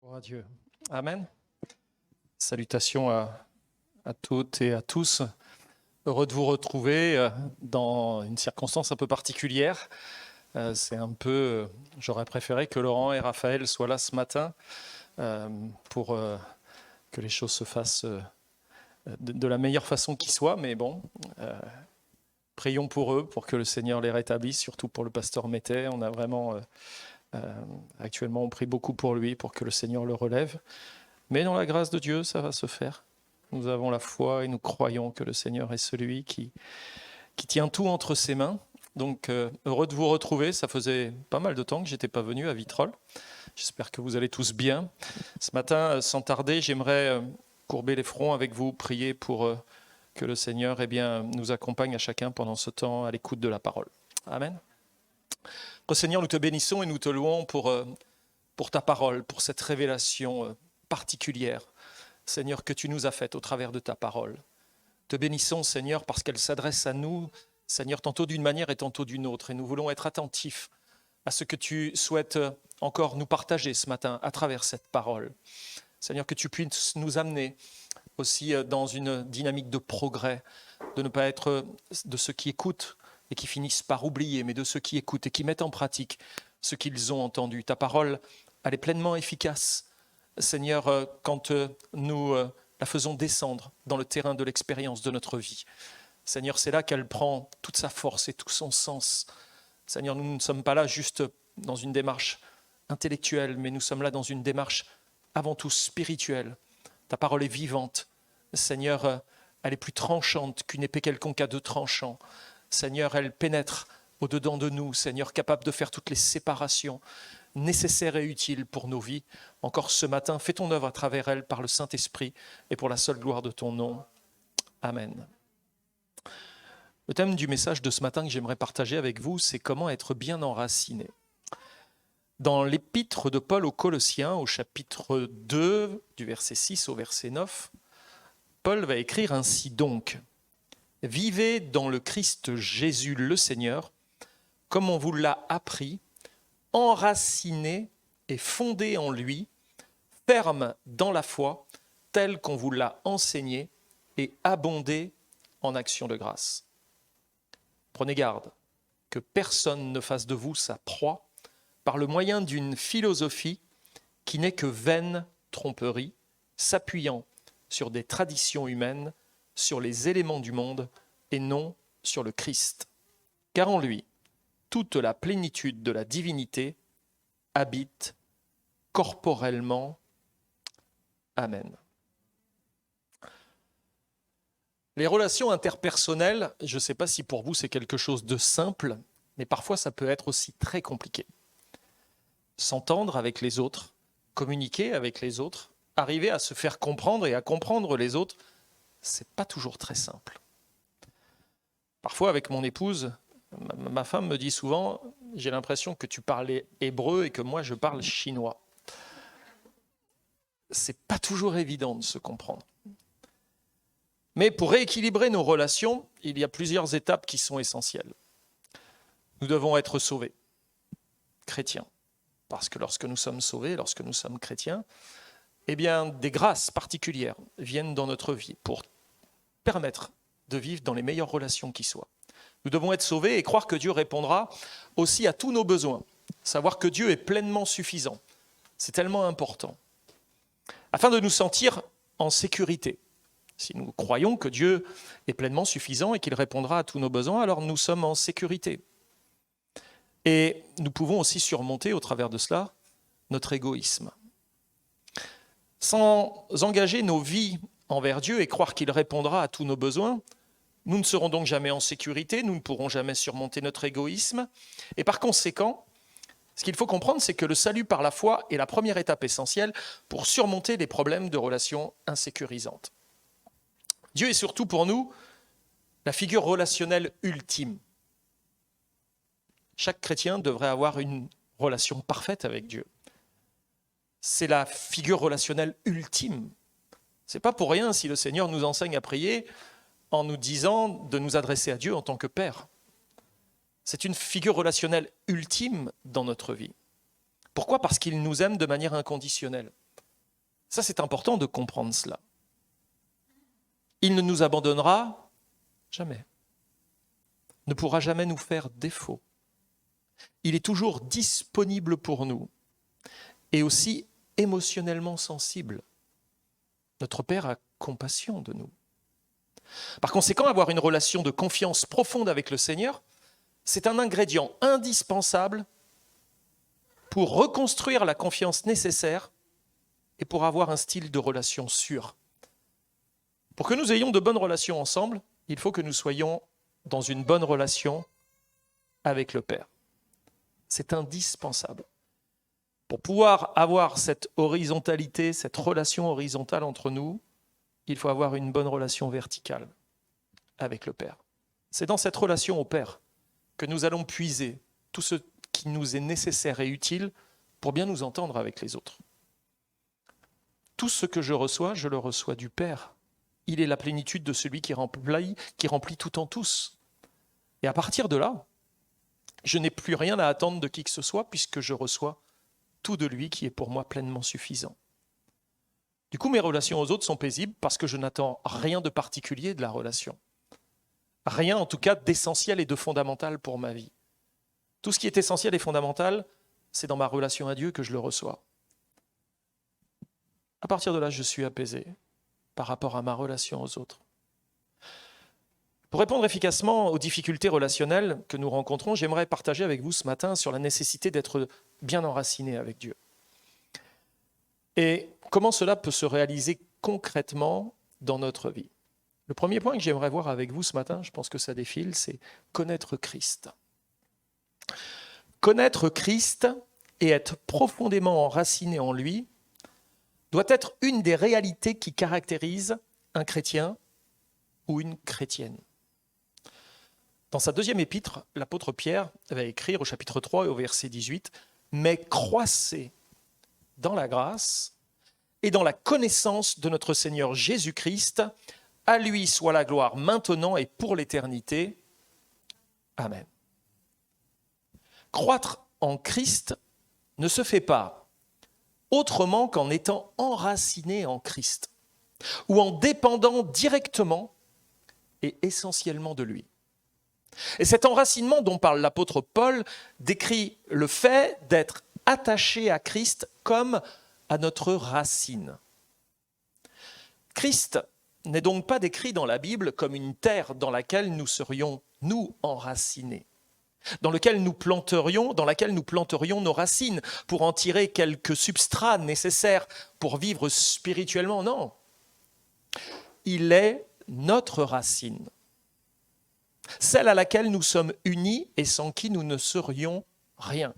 Gloire à Dieu. Amen. Salutations à toutes et à tous. Heureux de vous retrouver dans une circonstance un peu particulière. C'est un peu, j'aurais préféré que Laurent et Raphaël soient là ce matin pour que les choses se fassent de la meilleure façon qui soit. Mais bon, prions pour eux, pour que le Seigneur les rétablisse, surtout pour le pasteur Métais. On a vraiment, actuellement, on prie beaucoup pour lui, pour que le Seigneur le relève. Mais dans la grâce de Dieu, ça va se faire. Nous avons la foi et nous croyons que le Seigneur est celui qui tient tout entre ses mains. Donc, heureux de vous retrouver. Ça faisait pas mal de temps que je n'étais pas venu à Vitrolles. J'espère que vous allez tous bien. Ce matin, sans tarder, j'aimerais courber les fronts avec vous, prier pour que le Seigneur nous accompagne à chacun pendant ce temps à l'écoute de la parole. Amen. Seigneur, nous te bénissons et nous te louons pour ta parole, pour cette révélation particulière, Seigneur, que tu nous as faite au travers de ta parole. Te bénissons, Seigneur, parce qu'elle s'adresse à nous, Seigneur, tantôt d'une manière et tantôt d'une autre. Et nous voulons être attentifs à ce que tu souhaites encore nous partager ce matin à travers cette parole. Seigneur, que tu puisses nous amener aussi dans une dynamique de progrès, de ne pas être de ceux qui écoutent et qui finissent par oublier, mais de ceux qui écoutent et qui mettent en pratique ce qu'ils ont entendu. Ta parole, elle est pleinement efficace, Seigneur, quand nous la faisons descendre dans le terrain de l'expérience de notre vie. Seigneur, c'est là qu'elle prend toute sa force et tout son sens. Seigneur, nous ne sommes pas là juste dans une démarche intellectuelle, mais nous sommes là dans une démarche avant tout spirituelle. Ta parole est vivante. Seigneur, elle est plus tranchante qu'une épée quelconque à deux tranchants. Seigneur, elle pénètre au-dedans de nous, Seigneur, capable de faire toutes les séparations nécessaires et utiles pour nos vies. Encore ce matin, fais ton œuvre à travers elle par le Saint-Esprit et pour la seule gloire de ton nom. Amen. Le thème du message de ce matin que j'aimerais partager avec vous, c'est comment être bien enraciné. Dans l'épître de Paul aux Colossiens, au chapitre 2, du verset 6 au verset 9, Paul va écrire ainsi donc. « Vivez dans le Christ Jésus le Seigneur, comme on vous l'a appris, enraciné et fondé en lui, ferme dans la foi, tel qu'on vous l'a enseigné, et abondé en actions de grâce. Prenez garde que personne ne fasse de vous sa proie par le moyen d'une philosophie qui n'est que vaine tromperie, s'appuyant sur des traditions humaines, sur les éléments du monde et non sur le Christ. Car en lui, toute la plénitude de la divinité habite corporellement. Amen. Les relations interpersonnelles, je ne sais pas si pour vous c'est quelque chose de simple, mais parfois ça peut être aussi très compliqué. S'entendre avec les autres, communiquer avec les autres, arriver à se faire comprendre et à comprendre les autres, c'est pas toujours très simple. Parfois avec mon épouse, ma femme me dit souvent, j'ai l'impression que tu parlais hébreu et que moi je parle chinois. C'est pas toujours évident de se comprendre. Mais pour rééquilibrer nos relations, il y a plusieurs étapes qui sont essentielles. Nous devons être sauvés, chrétiens. Parce que lorsque nous sommes sauvés, lorsque nous sommes chrétiens, eh bien, des grâces particulières viennent dans notre vie pour permettre de vivre dans les meilleures relations qui soient. Nous devons être sauvés et croire que Dieu répondra aussi à tous nos besoins. Savoir que Dieu est pleinement suffisant. C'est tellement important. Afin de nous sentir en sécurité. Si nous croyons que Dieu est pleinement suffisant et qu'il répondra à tous nos besoins, alors nous sommes en sécurité. Et nous pouvons aussi surmonter au travers de cela notre égoïsme. Sans engager nos vies envers Dieu et croire qu'il répondra à tous nos besoins, nous ne serons donc jamais en sécurité, nous ne pourrons jamais surmonter notre égoïsme. Et par conséquent, ce qu'il faut comprendre, c'est que le salut par la foi est la première étape essentielle pour surmonter les problèmes de relations insécurisantes. Dieu est surtout pour nous la figure relationnelle ultime. Chaque chrétien devrait avoir une relation parfaite avec Dieu. C'est la figure relationnelle ultime. Ce n'est pas pour rien si le Seigneur nous enseigne à prier en nous disant de nous adresser à Dieu en tant que Père. C'est une figure relationnelle ultime dans notre vie. Pourquoi ? Parce qu'il nous aime de manière inconditionnelle. Ça, c'est important de comprendre cela. Il ne nous abandonnera jamais. Ne pourra jamais nous faire défaut. Il est toujours disponible pour nous et aussi émotionnellement sensible. Notre Père a compassion de nous. Par conséquent, avoir une relation de confiance profonde avec le Seigneur, c'est un ingrédient indispensable pour reconstruire la confiance nécessaire et pour avoir un style de relation sûr. Pour que nous ayons de bonnes relations ensemble, il faut que nous soyons dans une bonne relation avec le Père. C'est indispensable. Pour pouvoir avoir cette horizontalité, cette relation horizontale entre nous, il faut avoir une bonne relation verticale avec le Père. C'est dans cette relation au Père que nous allons puiser tout ce qui nous est nécessaire et utile pour bien nous entendre avec les autres. Tout ce que je le reçois du Père. Il est la plénitude de celui qui remplit tout en tous. Et à partir de là, je n'ai plus rien à attendre de qui que ce soit puisque je reçois tout de lui qui est pour moi pleinement suffisant. Du coup, mes relations aux autres sont paisibles parce que je n'attends rien de particulier de la relation. Rien, en tout cas, d'essentiel et de fondamental pour ma vie. Tout ce qui est essentiel et fondamental, c'est dans ma relation à Dieu que je le reçois. À partir de là, je suis apaisé par rapport à ma relation aux autres. Pour répondre efficacement aux difficultés relationnelles que nous rencontrons, j'aimerais partager avec vous ce matin sur la nécessité d'être bien enraciné avec Dieu. Et comment cela peut se réaliser concrètement dans notre vie. Le premier point que j'aimerais voir avec vous ce matin, je pense que ça défile, c'est connaître Christ. Connaître Christ et être profondément enraciné en lui doit être une des réalités qui caractérise un chrétien ou une chrétienne. Dans sa deuxième épître, l'apôtre Pierre va écrire au chapitre 3 et au verset 18 « Mais croissez dans la grâce et dans la connaissance de notre Seigneur Jésus-Christ, à lui soit la gloire maintenant et pour l'éternité. Amen. » Croître en Christ ne se fait pas autrement qu'en étant enraciné en Christ ou en dépendant directement et essentiellement de lui. Et cet enracinement dont parle l'apôtre Paul décrit le fait d'être attaché à Christ comme à notre racine. Christ n'est donc pas décrit dans la Bible comme une terre dans laquelle nous serions, nous, enracinés, dans laquelle nous planterions nos racines pour en tirer quelques substrats nécessaires pour vivre spirituellement. Non, il est notre racine, celle à laquelle nous sommes unis et sans qui nous ne serions rien.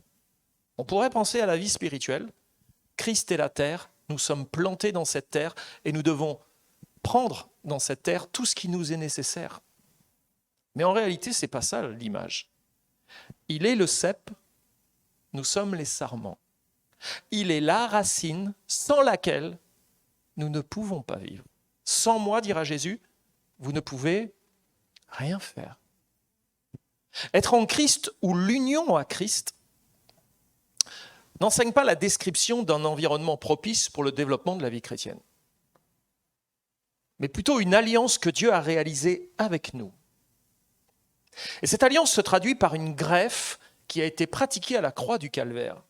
On pourrait penser à la vie spirituelle. Christ est la terre, nous sommes plantés dans cette terre et nous devons prendre dans cette terre tout ce qui nous est nécessaire. Mais en réalité, ce n'est pas ça l'image. Il est le cep, nous sommes les sarments. Il est la racine sans laquelle nous ne pouvons pas vivre. Sans moi, dira Jésus, vous ne pouvez rien faire. Être en Christ ou l'union à Christ n'enseigne pas la description d'un environnement propice pour le développement de la vie chrétienne, mais plutôt une alliance que Dieu a réalisée avec nous. Et cette alliance se traduit par une greffe qui a été pratiquée à la croix du Calvaire,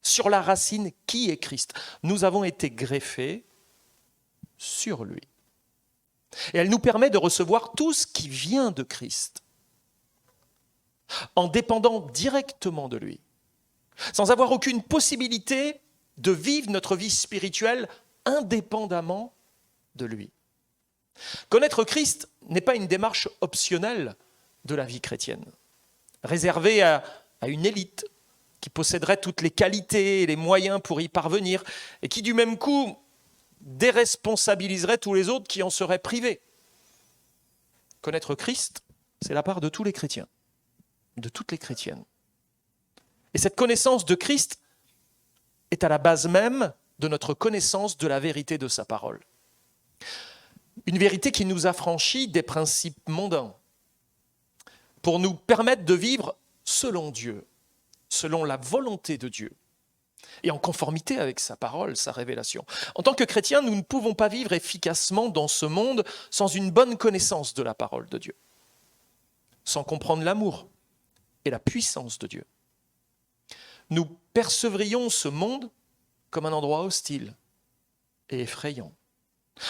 sur la racine qui est Christ. Nous avons été greffés sur lui. Et elle nous permet de recevoir tout ce qui vient de Christ, en dépendant directement de lui, sans avoir aucune possibilité de vivre notre vie spirituelle indépendamment de lui. Connaître Christ n'est pas une démarche optionnelle de la vie chrétienne, réservée à une élite qui posséderait toutes les qualités et les moyens pour y parvenir, et qui du même coup déresponsabiliserait tous les autres qui en seraient privés. Connaître Christ, c'est la part de tous les chrétiens, de toutes les chrétiennes. Et cette connaissance de Christ est à la base même de notre connaissance de la vérité de sa parole. Une vérité qui nous affranchit des principes mondains pour nous permettre de vivre selon Dieu, selon la volonté de Dieu. et en conformité avec sa parole, sa révélation. En tant que chrétiens, nous ne pouvons pas vivre efficacement dans ce monde sans une bonne connaissance de la parole de Dieu, sans comprendre l'amour et la puissance de Dieu. Nous percevrions ce monde comme un endroit hostile et effrayant,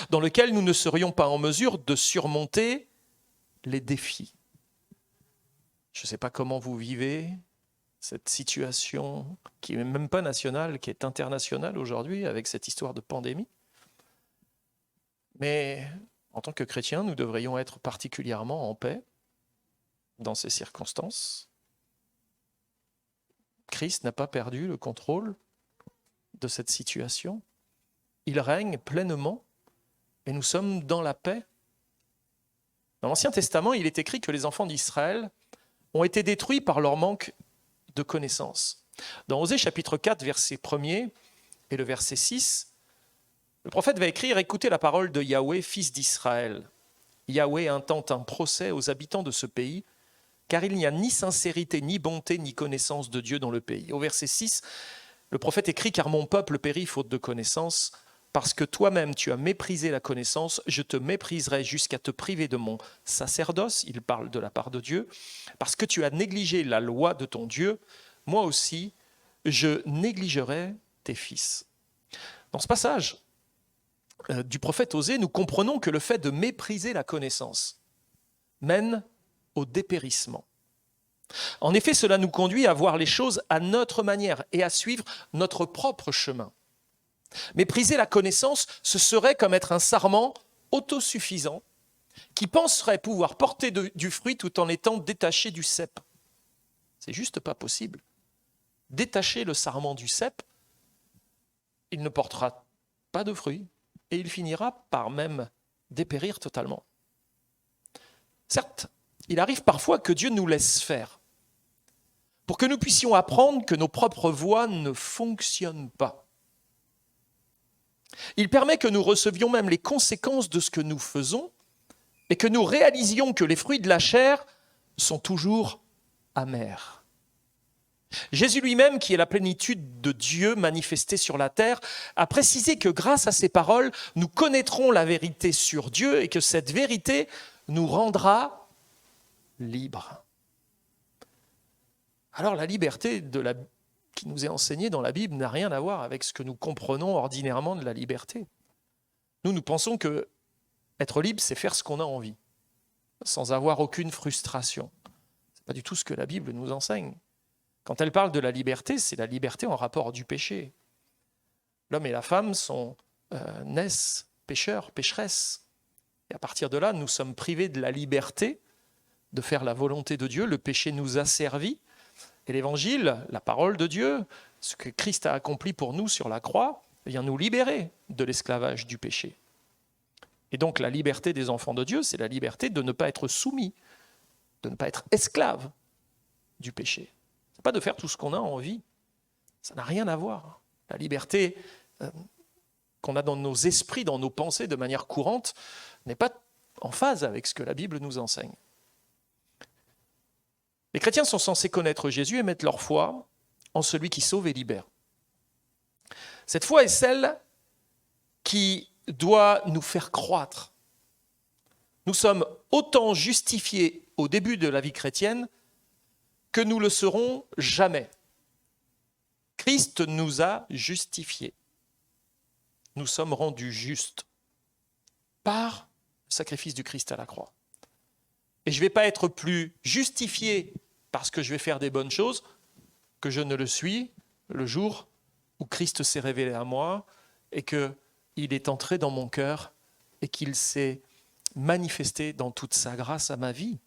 dans lequel nous ne serions pas en mesure de surmonter les défis. Je ne sais pas comment vous vivez cette situation qui n'est même pas nationale, qui est internationale aujourd'hui avec cette histoire de pandémie. Mais en tant que chrétiens, nous devrions être particulièrement en paix dans ces circonstances. Christ n'a pas perdu le contrôle de cette situation. Il règne pleinement et nous sommes dans la paix. Dans l'Ancien Testament, il est écrit que les enfants d'Israël ont été détruits par leur manque de connaissance. Dans Osée chapitre 4, verset 1er et le verset 6, le prophète va écrire « Écoutez la parole de Yahweh, fils d'Israël. Yahweh intente un procès aux habitants de ce pays, car il n'y a ni sincérité, ni bonté, ni connaissance de Dieu dans le pays. » Au verset 6, le prophète écrit « Car mon peuple périt faute de connaissance. Parce que toi-même tu as méprisé la connaissance, je te mépriserai jusqu'à te priver de mon sacerdoce. » Il parle de la part de Dieu. « Parce que tu as négligé la loi de ton Dieu, moi aussi, je négligerai tes fils. » Dans ce passage du prophète Osée, nous comprenons que le fait de mépriser la connaissance mène au dépérissement. En effet, cela nous conduit à voir les choses à notre manière et à suivre notre propre chemin. Mépriser la connaissance, ce serait comme être un sarment autosuffisant qui penserait pouvoir porter du fruit tout en étant détaché du cep. C'est juste pas possible. Détacher le sarment du cep, il ne portera pas de fruit et il finira par même dépérir totalement. Certes, il arrive parfois que Dieu nous laisse faire pour que nous puissions apprendre que nos propres voies ne fonctionnent pas. Il permet que nous recevions même les conséquences de ce que nous faisons et que nous réalisions que les fruits de la chair sont toujours amers. Jésus lui-même, qui est la plénitude de Dieu manifestée sur la terre, a précisé que grâce à ses paroles, nous connaîtrons la vérité sur Dieu et que cette vérité nous rendra libres. Alors la liberté qui nous est enseignée dans la Bible n'a rien à voir avec ce que nous comprenons ordinairement de la liberté. Nous pensons que être libre, c'est faire ce qu'on a envie, sans avoir aucune frustration. Ce n'est pas du tout ce que la Bible nous enseigne. Quand elle parle de la liberté, c'est la liberté en rapport du péché. L'homme et la femme naissent pécheurs, pécheresses. Et à partir de là, nous sommes privés de la liberté de faire la volonté de Dieu. Le péché nous a servi. Et l'Évangile, la parole de Dieu, ce que Christ a accompli pour nous sur la croix, vient nous libérer de l'esclavage du péché. Et donc la liberté des enfants de Dieu, c'est la liberté de ne pas être soumis, de ne pas être esclave du péché. Ce n'est pas de faire tout ce qu'on a envie. Ça n'a rien à voir. La liberté qu'on a dans nos esprits, dans nos pensées de manière courante, n'est pas en phase avec ce que la Bible nous enseigne. Les chrétiens sont censés connaître Jésus et mettre leur foi en celui qui sauve et libère. Cette foi est celle qui doit nous faire croître. Nous sommes autant justifiés au début de la vie chrétienne que nous le serons jamais. Christ nous a justifiés. Nous sommes rendus justes par le sacrifice du Christ à la croix. Et je ne vais pas être plus justifié parce que je vais faire des bonnes choses que je ne le suis le jour où Christ s'est révélé à moi et qu'il est entré dans mon cœur et qu'il s'est manifesté dans toute sa grâce à ma vie.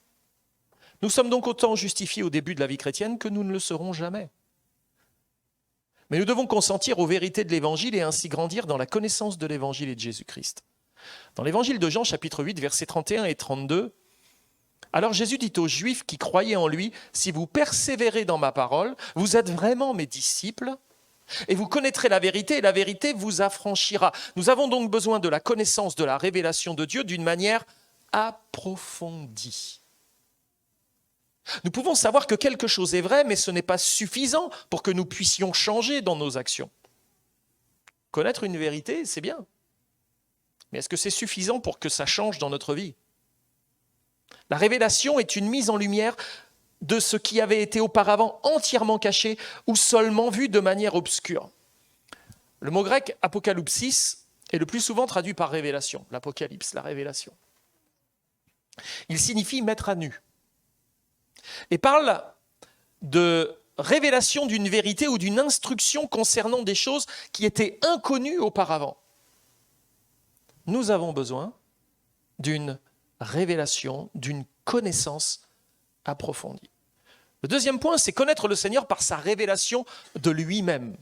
Nous sommes donc autant justifiés au début de la vie chrétienne que nous ne le serons jamais. Mais nous devons consentir aux vérités de l'Évangile et ainsi grandir dans la connaissance de l'Évangile et de Jésus-Christ. Dans l'Évangile de Jean, chapitre 8, versets 31 et 32, alors Jésus dit aux Juifs qui croyaient en lui, « Si vous persévérez dans ma parole, vous êtes vraiment mes disciples et vous connaîtrez la vérité et la vérité vous affranchira. » Nous avons donc besoin de la connaissance de la révélation de Dieu d'une manière approfondie. Nous pouvons savoir que quelque chose est vrai, mais ce n'est pas suffisant pour que nous puissions changer dans nos actions. Connaître une vérité, c'est bien. Mais est-ce que c'est suffisant pour que ça change dans notre vie? La révélation est une mise en lumière de ce qui avait été auparavant entièrement caché ou seulement vu de manière obscure. Le mot grec apocalypsis est le plus souvent traduit par révélation, l'apocalypse, la révélation. Il signifie mettre à nu et parle de révélation d'une vérité ou d'une instruction concernant des choses qui étaient inconnues auparavant. Nous avons besoin d'une révélation, d'une connaissance approfondie. Le deuxième point, c'est connaître le Seigneur par sa révélation de lui-même.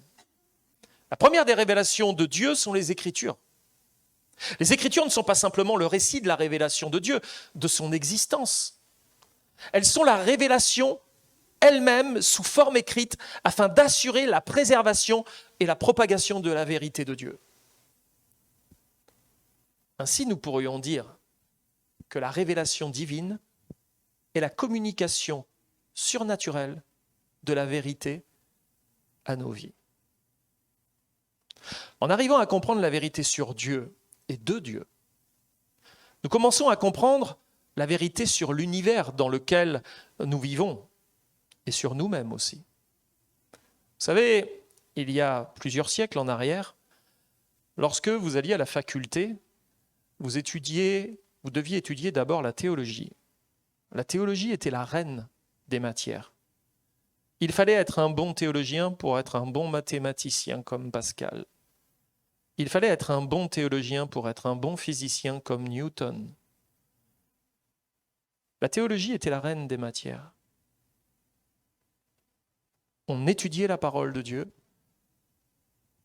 La première des révélations de Dieu sont les Écritures. Les Écritures ne sont pas simplement le récit de la révélation de Dieu, de son existence. Elles sont la révélation elle-même sous forme écrite afin d'assurer la préservation et la propagation de la vérité de Dieu. Ainsi, nous pourrions dire que la révélation divine est la communication surnaturelle de la vérité à nos vies. En arrivant à comprendre la vérité sur Dieu et de Dieu, nous commençons à comprendre la vérité sur l'univers dans lequel nous vivons et sur nous-mêmes aussi. Vous savez, il y a plusieurs siècles en arrière, lorsque vous alliez à la faculté, vous deviez étudier d'abord la théologie. La théologie était la reine des matières. Il fallait être un bon théologien pour être un bon mathématicien comme Pascal. Il fallait être un bon théologien pour être un bon physicien comme Newton. La théologie était la reine des matières. On étudiait la parole de Dieu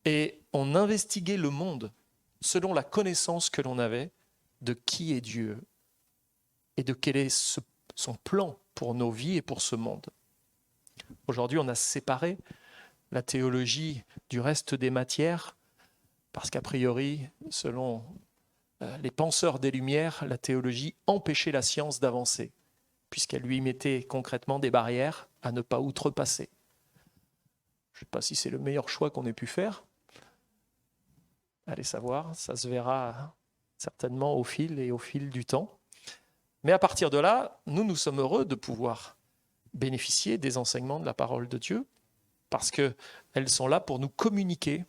et on investiguait le monde selon la connaissance que l'on avait de qui est Dieu et de quel est son plan pour nos vies et pour ce monde. Aujourd'hui, on a séparé la théologie du reste des matières parce qu'a priori, selon les penseurs des Lumières, la théologie empêchait la science d'avancer puisqu'elle lui mettait concrètement des barrières à ne pas outrepasser. Je ne sais pas si c'est le meilleur choix qu'on ait pu faire. Allez savoir, ça se verra certainement au fil du temps. Mais à partir de là, nous sommes heureux de pouvoir bénéficier des enseignements de la parole de Dieu parce qu'elles sont là pour nous communiquer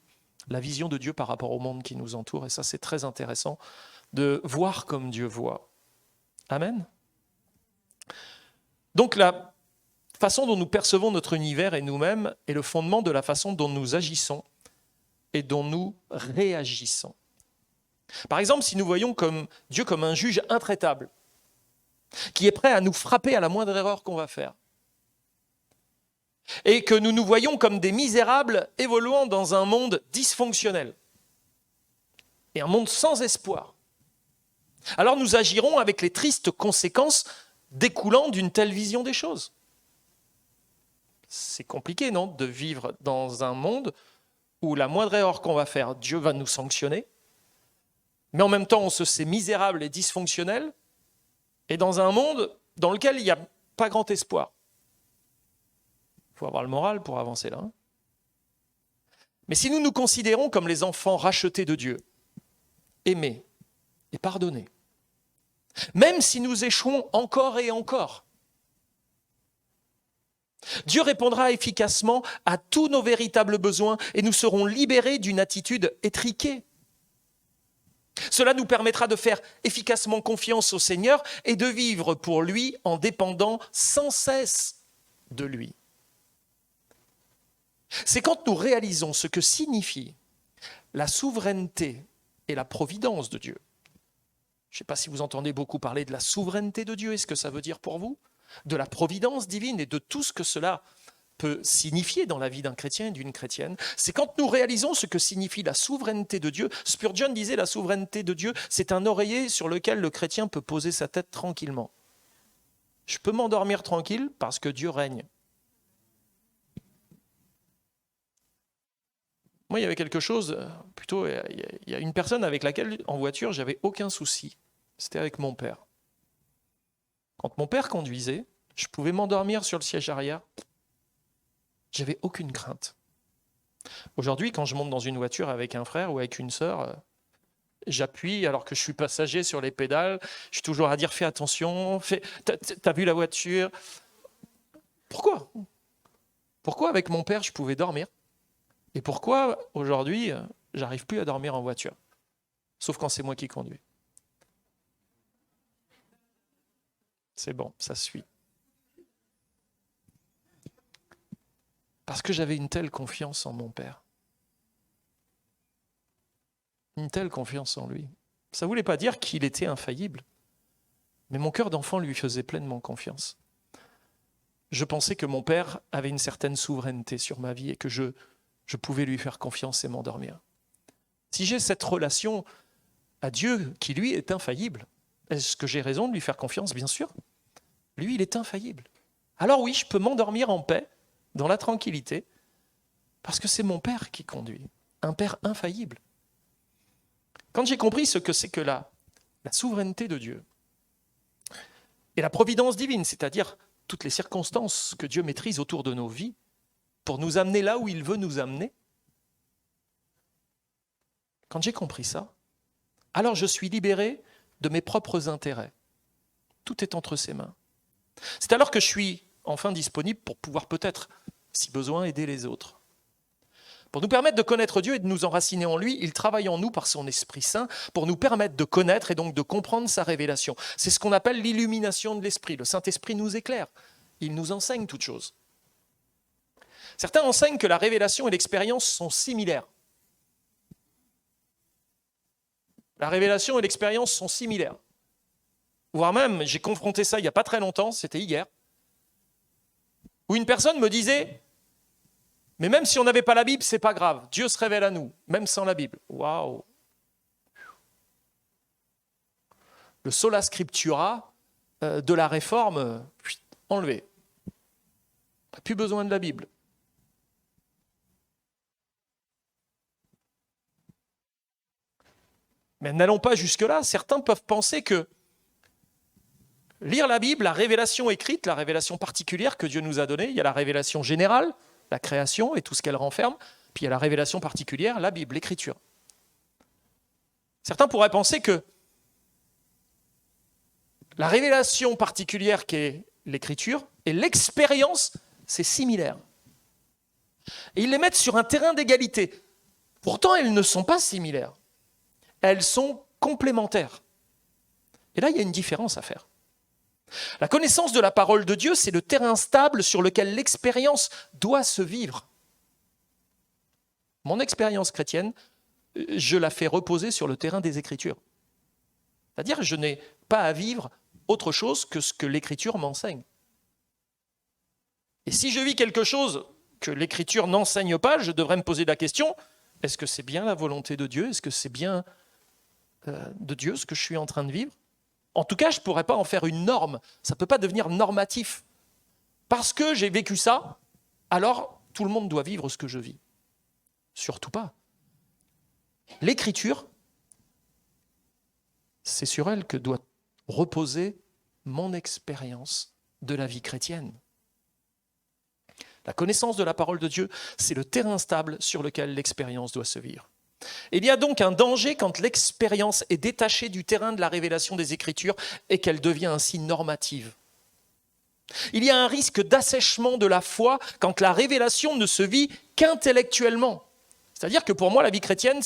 la vision de Dieu par rapport au monde qui nous entoure. Et ça, c'est très intéressant de voir comme Dieu voit. Amen. Donc la façon dont nous percevons notre univers et nous-mêmes est le fondement de la façon dont nous agissons et dont nous réagissons. Par exemple, si nous voyons Dieu comme un juge intraitable, qui est prêt à nous frapper à la moindre erreur qu'on va faire, et que nous nous voyons comme des misérables évoluant dans un monde dysfonctionnel, et un monde sans espoir, alors nous agirons avec les tristes conséquences découlant d'une telle vision des choses. C'est compliqué, non, de vivre dans un monde où la moindre erreur qu'on va faire, Dieu va nous sanctionner, mais en même temps on se sait misérable et dysfonctionnel, et dans un monde dans lequel il n'y a pas grand espoir. Il faut avoir le moral pour avancer là. Hein. Mais si nous nous considérons comme les enfants rachetés de Dieu, aimés et pardonnés, même si nous échouons encore et encore, Dieu répondra efficacement à tous nos véritables besoins et nous serons libérés d'une attitude étriquée. Cela nous permettra de faire efficacement confiance au Seigneur et de vivre pour lui en dépendant sans cesse de lui. C'est quand nous réalisons ce que signifie la souveraineté et la providence de Dieu. Je ne sais pas si vous entendez beaucoup parler de la souveraineté de Dieu et ce que ça veut dire pour vous, de la providence divine et de tout ce que cela peut signifier dans la vie d'un chrétien et d'une chrétienne. C'est quand nous réalisons ce que signifie la souveraineté de Dieu. Spurgeon disait la souveraineté de Dieu, c'est un oreiller sur lequel le chrétien peut poser sa tête tranquillement. Je peux m'endormir tranquille parce que Dieu règne. Moi, il y avait quelque chose, plutôt, il y a une personne avec laquelle, en voiture, j'avais aucun souci. C'était avec mon père. Quand mon père conduisait, Je pouvais m'endormir sur le siège arrière. J'avais aucune crainte. Aujourd'hui, quand je monte dans une voiture avec un frère ou avec une sœur, j'appuie alors que je suis passager sur les pédales. Je suis toujours à dire fais attention, t'as vu la voiture. Pourquoi ? Pourquoi avec mon père je pouvais dormir ? Et pourquoi aujourd'hui j'arrive plus à dormir en voiture ? Sauf quand c'est moi qui conduis. C'est bon, ça suit. Parce que j'avais une telle confiance en mon père. Une telle confiance en lui. Ça ne voulait pas dire qu'il était infaillible. Mais mon cœur d'enfant lui faisait pleinement confiance. Je pensais que mon père avait une certaine souveraineté sur ma vie et que je pouvais lui faire confiance et m'endormir. Si j'ai cette relation à Dieu qui, lui, est infaillible, est-ce que j'ai raison de lui faire confiance ? Bien sûr. Lui, il est infaillible. Alors oui, je peux m'endormir en paix, dans la tranquillité, parce que c'est mon Père qui conduit, un Père infaillible. Quand j'ai compris ce que c'est que la souveraineté de Dieu et la providence divine, c'est-à-dire toutes les circonstances que Dieu maîtrise autour de nos vies pour nous amener là où il veut nous amener, quand j'ai compris ça, alors je suis libéré de mes propres intérêts. Tout est entre ses mains. C'est alors que je suis enfin disponible pour pouvoir peut-être, si besoin, aider les autres. Pour nous permettre de connaître Dieu et de nous enraciner en lui, il travaille en nous par son Esprit Saint pour nous permettre de connaître et donc de comprendre sa révélation. C'est ce qu'on appelle l'illumination de l'Esprit. Le Saint-Esprit nous éclaire. Il nous enseigne toutes choses. Certains enseignent que la révélation et l'expérience sont similaires. La révélation et l'expérience sont similaires. Voire même, j'ai confronté ça il n'y a pas très longtemps, c'était hier, où une personne me disait « Mais même si on n'avait pas la Bible, c'est pas grave, Dieu se révèle à nous, même sans la Bible. » Waouh ! Le sola scriptura de la réforme, enlevé. Pas plus besoin de la Bible. Mais n'allons pas jusque-là. Certains peuvent penser que lire la Bible, la révélation écrite, la révélation particulière que Dieu nous a donnée, il y a la révélation générale, la création et tout ce qu'elle renferme, puis il y a la révélation particulière, la Bible, l'écriture. Certains pourraient penser que la révélation particulière qui est l'écriture et l'expérience, c'est similaire. Et ils les mettent sur un terrain d'égalité. Pourtant, elles ne sont pas similaires. Elles sont complémentaires. Et là, il y a une différence à faire. La connaissance de la parole de Dieu, c'est le terrain stable sur lequel l'expérience doit se vivre. Mon expérience chrétienne, je la fais reposer sur le terrain des Écritures. C'est-à-dire que je n'ai pas à vivre autre chose que ce que l'Écriture m'enseigne. Et si je vis quelque chose que l'Écriture n'enseigne pas, je devrais me poser la question, est-ce que c'est bien la volonté de Dieu ? Est-ce que c'est bien de Dieu ce que je suis en train de vivre ? En tout cas, je ne pourrais pas en faire une norme. Ça ne peut pas devenir normatif. Parce que j'ai vécu ça, alors tout le monde doit vivre ce que je vis. Surtout pas. L'Écriture, c'est sur elle que doit reposer mon expérience de la vie chrétienne. La connaissance de la parole de Dieu, c'est le terrain stable sur lequel l'expérience doit se vivre. Il y a donc un danger quand l'expérience est détachée du terrain de la révélation des Écritures et qu'elle devient ainsi normative. Il y a un risque d'assèchement de la foi quand la révélation ne se vit qu'intellectuellement. C'est-à-dire que pour moi, la vie chrétienne,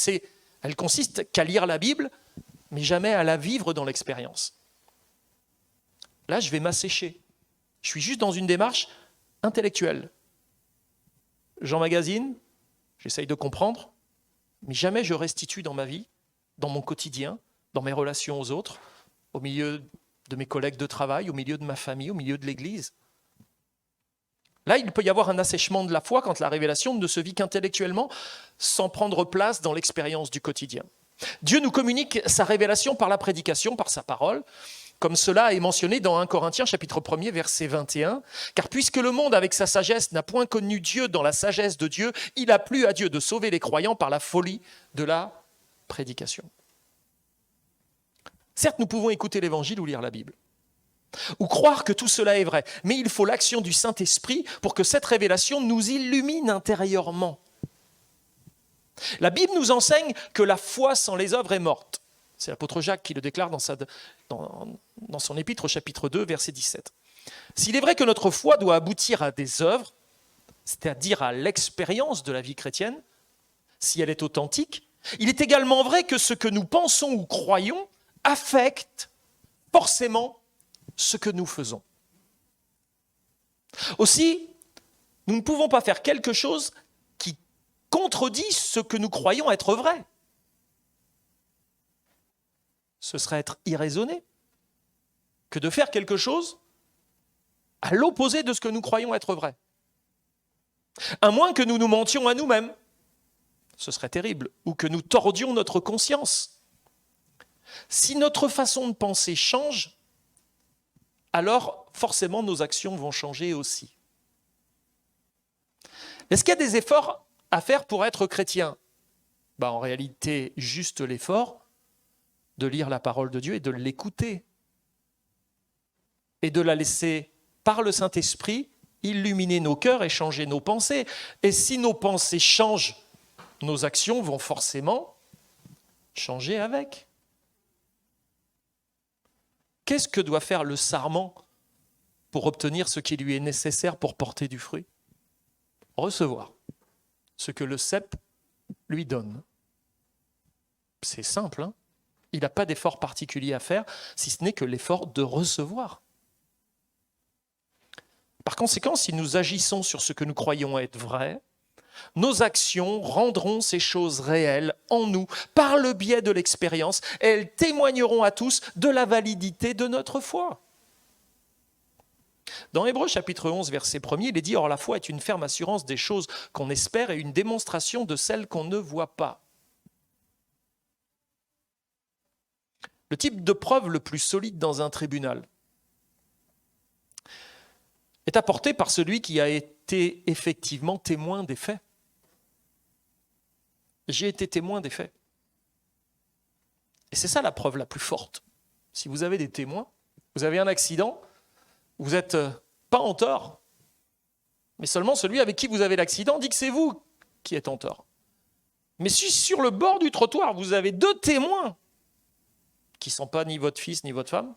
elle consiste qu'à lire la Bible, mais jamais à la vivre dans l'expérience. Là, je vais m'assécher. Je suis juste dans une démarche intellectuelle. J'emmagasine, j'essaye de comprendre, mais jamais je restitue dans ma vie, dans mon quotidien, dans mes relations aux autres, au milieu de mes collègues de travail, au milieu de ma famille, au milieu de l'Église. Là, il peut y avoir un assèchement de la foi quand la révélation ne se vit qu'intellectuellement, sans prendre place dans l'expérience du quotidien. Dieu nous communique sa révélation par la prédication, par sa parole, comme cela est mentionné dans 1 Corinthiens chapitre 1er, verset 21. « Car puisque le monde, avec sa sagesse, n'a point connu Dieu dans la sagesse de Dieu, il a plu à Dieu de sauver les croyants par la folie de la prédication. » Certes, nous pouvons écouter l'Évangile ou lire la Bible. ou croire que tout cela est vrai. Mais il faut l'action du Saint-Esprit pour que cette révélation nous illumine intérieurement. La Bible nous enseigne que la foi sans les œuvres est morte. C'est l'apôtre Jacques qui le déclare dans son épître au chapitre 2, verset 17. S'il est vrai que notre foi doit aboutir à des œuvres, c'est-à-dire à l'expérience de la vie chrétienne, si elle est authentique, il est également vrai que ce que nous pensons ou croyons affecte forcément ce que nous faisons. Aussi, nous ne pouvons pas faire quelque chose qui contredit ce que nous croyons être vrai. Ce serait être irraisonné que de faire quelque chose à l'opposé de ce que nous croyons être vrai. À moins que nous nous mentions à nous-mêmes, ce serait terrible, ou que nous tordions notre conscience. Si notre façon de penser change, alors forcément nos actions vont changer aussi. Est-ce qu'il y a des efforts à faire pour être chrétien ? En réalité, juste l'effort de lire la parole de Dieu et de l'écouter. Et de la laisser, par le Saint-Esprit, illuminer nos cœurs et changer nos pensées. Et si nos pensées changent, nos actions vont forcément changer avec. Qu'est-ce que doit faire le sarment pour obtenir ce qui lui est nécessaire pour porter du fruit ? Recevoir ce que le cep lui donne. C'est simple, hein ? Il n'a pas d'effort particulier à faire, si ce n'est que l'effort de recevoir. Par conséquent, si nous agissons sur ce que nous croyons être vrai, nos actions rendront ces choses réelles en nous par le biais de l'expérience et elles témoigneront à tous de la validité de notre foi. Dans Hébreux chapitre 11, verset 1er, il est dit « Or la foi est une ferme assurance des choses qu'on espère et une démonstration de celles qu'on ne voit pas. » Le type de preuve le plus solide dans un tribunal est apporté par celui qui a été effectivement témoin des faits. J'ai été témoin des faits. Et c'est ça la preuve la plus forte. Si vous avez des témoins, vous avez un accident, vous n'êtes pas en tort, mais seulement celui avec qui vous avez l'accident dit que c'est vous qui êtes en tort. Mais si sur le bord du trottoir, vous avez deux témoins qui ne sont pas ni votre fils ni votre femme,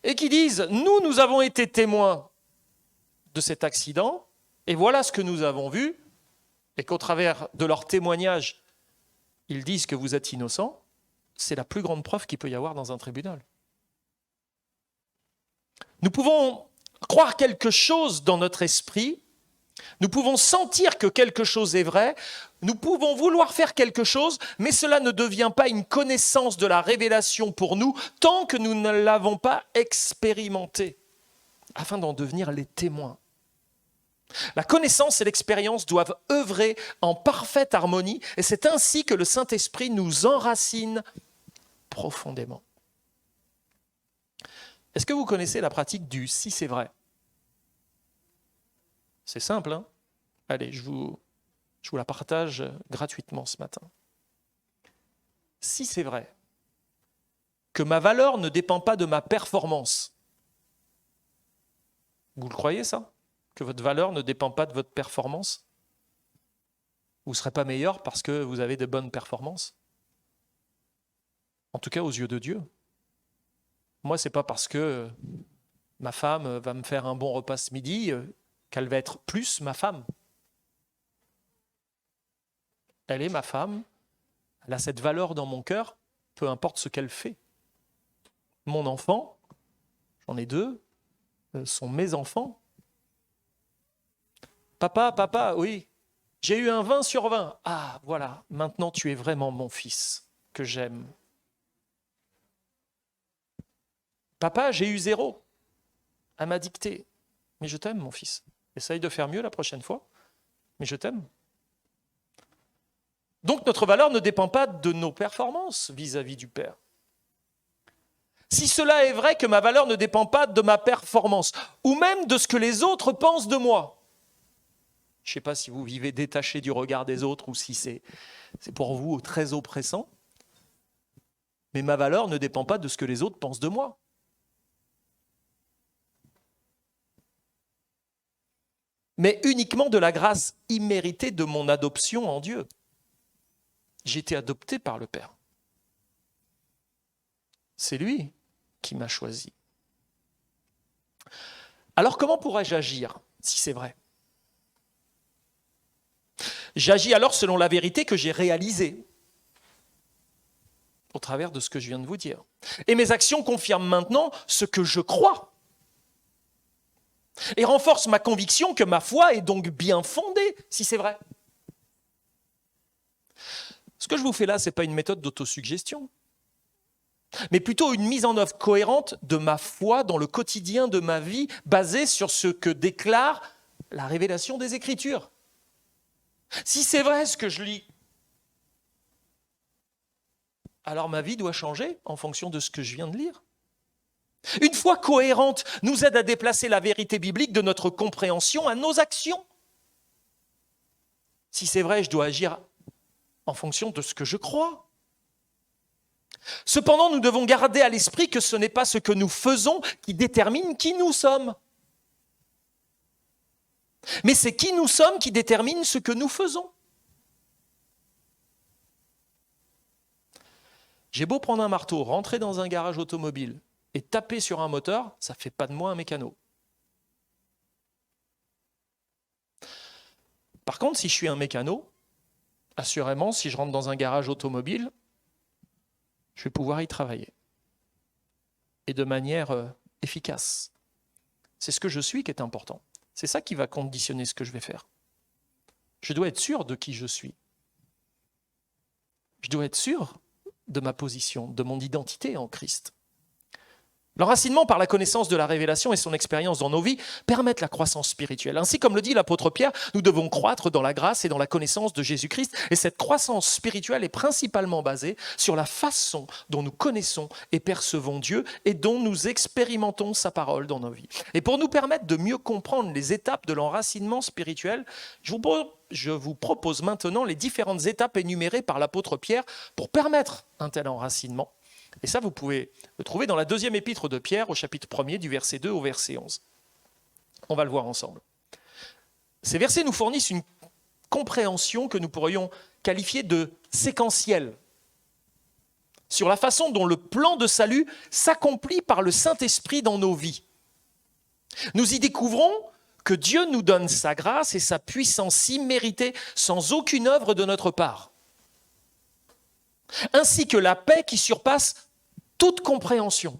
et qui disent « Nous avons été témoins de cet accident, et voilà ce que nous avons vu », et qu'au travers de leur témoignage, ils disent que vous êtes innocent, c'est la plus grande preuve qu'il peut y avoir dans un tribunal. Nous pouvons croire quelque chose dans notre esprit, nous pouvons sentir que quelque chose est vrai, nous pouvons vouloir faire quelque chose, mais cela ne devient pas une connaissance de la révélation pour nous tant que nous ne l'avons pas expérimenté, afin d'en devenir les témoins. La connaissance et l'expérience doivent œuvrer en parfaite harmonie, et c'est ainsi que le Saint-Esprit nous enracine profondément. Est-ce que vous connaissez la pratique du « si c'est vrai » ? C'est simple, hein ? Allez, je vous la partage gratuitement ce matin. Si c'est vrai que ma valeur ne dépend pas de ma performance, vous le croyez ça ? Que votre valeur ne dépend pas de votre performance ? Vous ne serez pas meilleur parce que vous avez de bonnes performances ? En tout cas, aux yeux de Dieu. Moi, ce n'est pas parce que ma femme va me faire un bon repas ce midi qu'elle va être plus ma femme. Elle est ma femme, elle a cette valeur dans mon cœur, peu importe ce qu'elle fait. Mon enfant, j'en ai deux, sont mes enfants. Papa, oui, j'ai eu un 20 sur 20. Ah, voilà, maintenant tu es vraiment mon fils que j'aime. Papa, j'ai eu 0. Elle m'a dicté. Mais je t'aime, mon fils. Essaye de faire mieux la prochaine fois, mais je t'aime. Donc notre valeur ne dépend pas de nos performances vis-à-vis du Père. Si cela est vrai que ma valeur ne dépend pas de ma performance, ou même de ce que les autres pensent de moi, je ne sais pas si vous vivez détaché du regard des autres ou si c'est pour vous très oppressant, mais ma valeur ne dépend pas de ce que les autres pensent de moi. mais uniquement de la grâce imméritée de mon adoption en Dieu. J'ai été adopté par le Père. C'est lui qui m'a choisi. Alors comment pourrais-je agir si c'est vrai ? J'agis alors selon la vérité que j'ai réalisée au travers de ce que je viens de vous dire. Et mes actions confirment maintenant ce que je crois et renforcent ma conviction que ma foi est donc bien fondée, si c'est vrai. Ce que je vous fais là, ce n'est pas une méthode d'autosuggestion, mais plutôt une mise en œuvre cohérente de ma foi dans le quotidien de ma vie, basée sur ce que déclare la révélation des Écritures. Si c'est vrai ce que je lis, alors ma vie doit changer en fonction de ce que je viens de lire. Une foi cohérente nous aide à déplacer la vérité biblique de notre compréhension à nos actions. Si c'est vrai, je dois agir en fonction de ce que je crois. Cependant, nous devons garder à l'esprit que ce n'est pas ce que nous faisons qui détermine qui nous sommes. Mais c'est qui nous sommes qui détermine ce que nous faisons. J'ai beau prendre un marteau, rentrer dans un garage automobile et taper sur un moteur, ça ne fait pas de moi un mécano. Par contre, si je suis un mécano, assurément, si je rentre dans un garage automobile, je vais pouvoir y travailler. Et de manière efficace. C'est ce que je suis qui est important. C'est ça qui va conditionner ce que je vais faire. Je dois être sûr de qui je suis. Je dois être sûr de ma position, de mon identité en Christ. L'enracinement par la connaissance de la révélation et son expérience dans nos vies permettent la croissance spirituelle. Ainsi, comme le dit l'apôtre Pierre, nous devons croître dans la grâce et dans la connaissance de Jésus-Christ. Et cette croissance spirituelle est principalement basée sur la façon dont nous connaissons et percevons Dieu et dont nous expérimentons sa parole dans nos vies. Et pour nous permettre de mieux comprendre les étapes de l'enracinement spirituel, je vous propose maintenant les différentes étapes énumérées par l'apôtre Pierre pour permettre un tel enracinement. Et ça, vous pouvez le trouver dans la deuxième épître de Pierre, au chapitre 1er, du verset 2 au verset 11. On va le voir ensemble. Ces versets nous fournissent une compréhension que nous pourrions qualifier de séquentielle sur la façon dont le plan de salut s'accomplit par le Saint-Esprit dans nos vies. Nous y découvrons que Dieu nous donne sa grâce et sa puissance imméritée sans aucune œuvre de notre part, ainsi que la paix qui surpasse toute compréhension.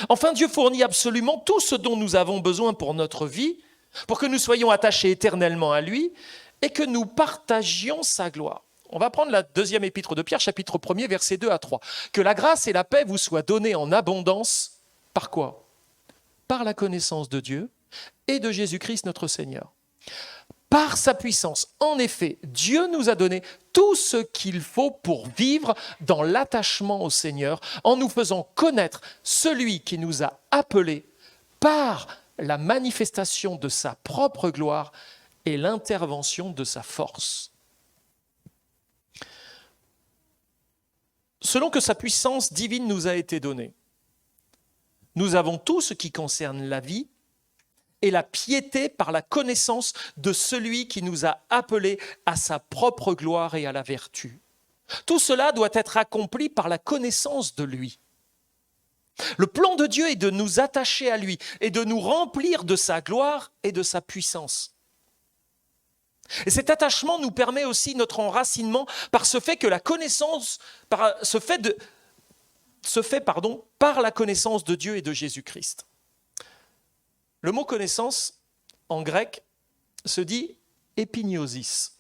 Enfin, Dieu fournit absolument tout ce dont nous avons besoin pour notre vie, pour que nous soyons attachés éternellement à lui et que nous partagions sa gloire. On va prendre la deuxième épître de Pierre, chapitre 1er, versets 2 à 3. Que la grâce et la paix vous soient données en abondance. Par quoi ? Par la connaissance de Dieu et de Jésus-Christ notre Seigneur. Par sa puissance, en effet, Dieu nous a donné tout ce qu'il faut pour vivre dans l'attachement au Seigneur, en nous faisant connaître celui qui nous a appelés par la manifestation de sa propre gloire et l'intervention de sa force. Selon que sa puissance divine nous a été donnée, nous avons tout ce qui concerne la vie et la piété par la connaissance de celui qui nous a appelés à sa propre gloire et à la vertu. Tout cela doit être accompli par la connaissance de lui. Le plan de Dieu est de nous attacher à lui et de nous remplir de sa gloire et de sa puissance. Et cet attachement nous permet aussi notre enracinement par ce fait que la connaissance, par la connaissance de Dieu et de Jésus-Christ. Le mot connaissance, en grec, se dit épignosis.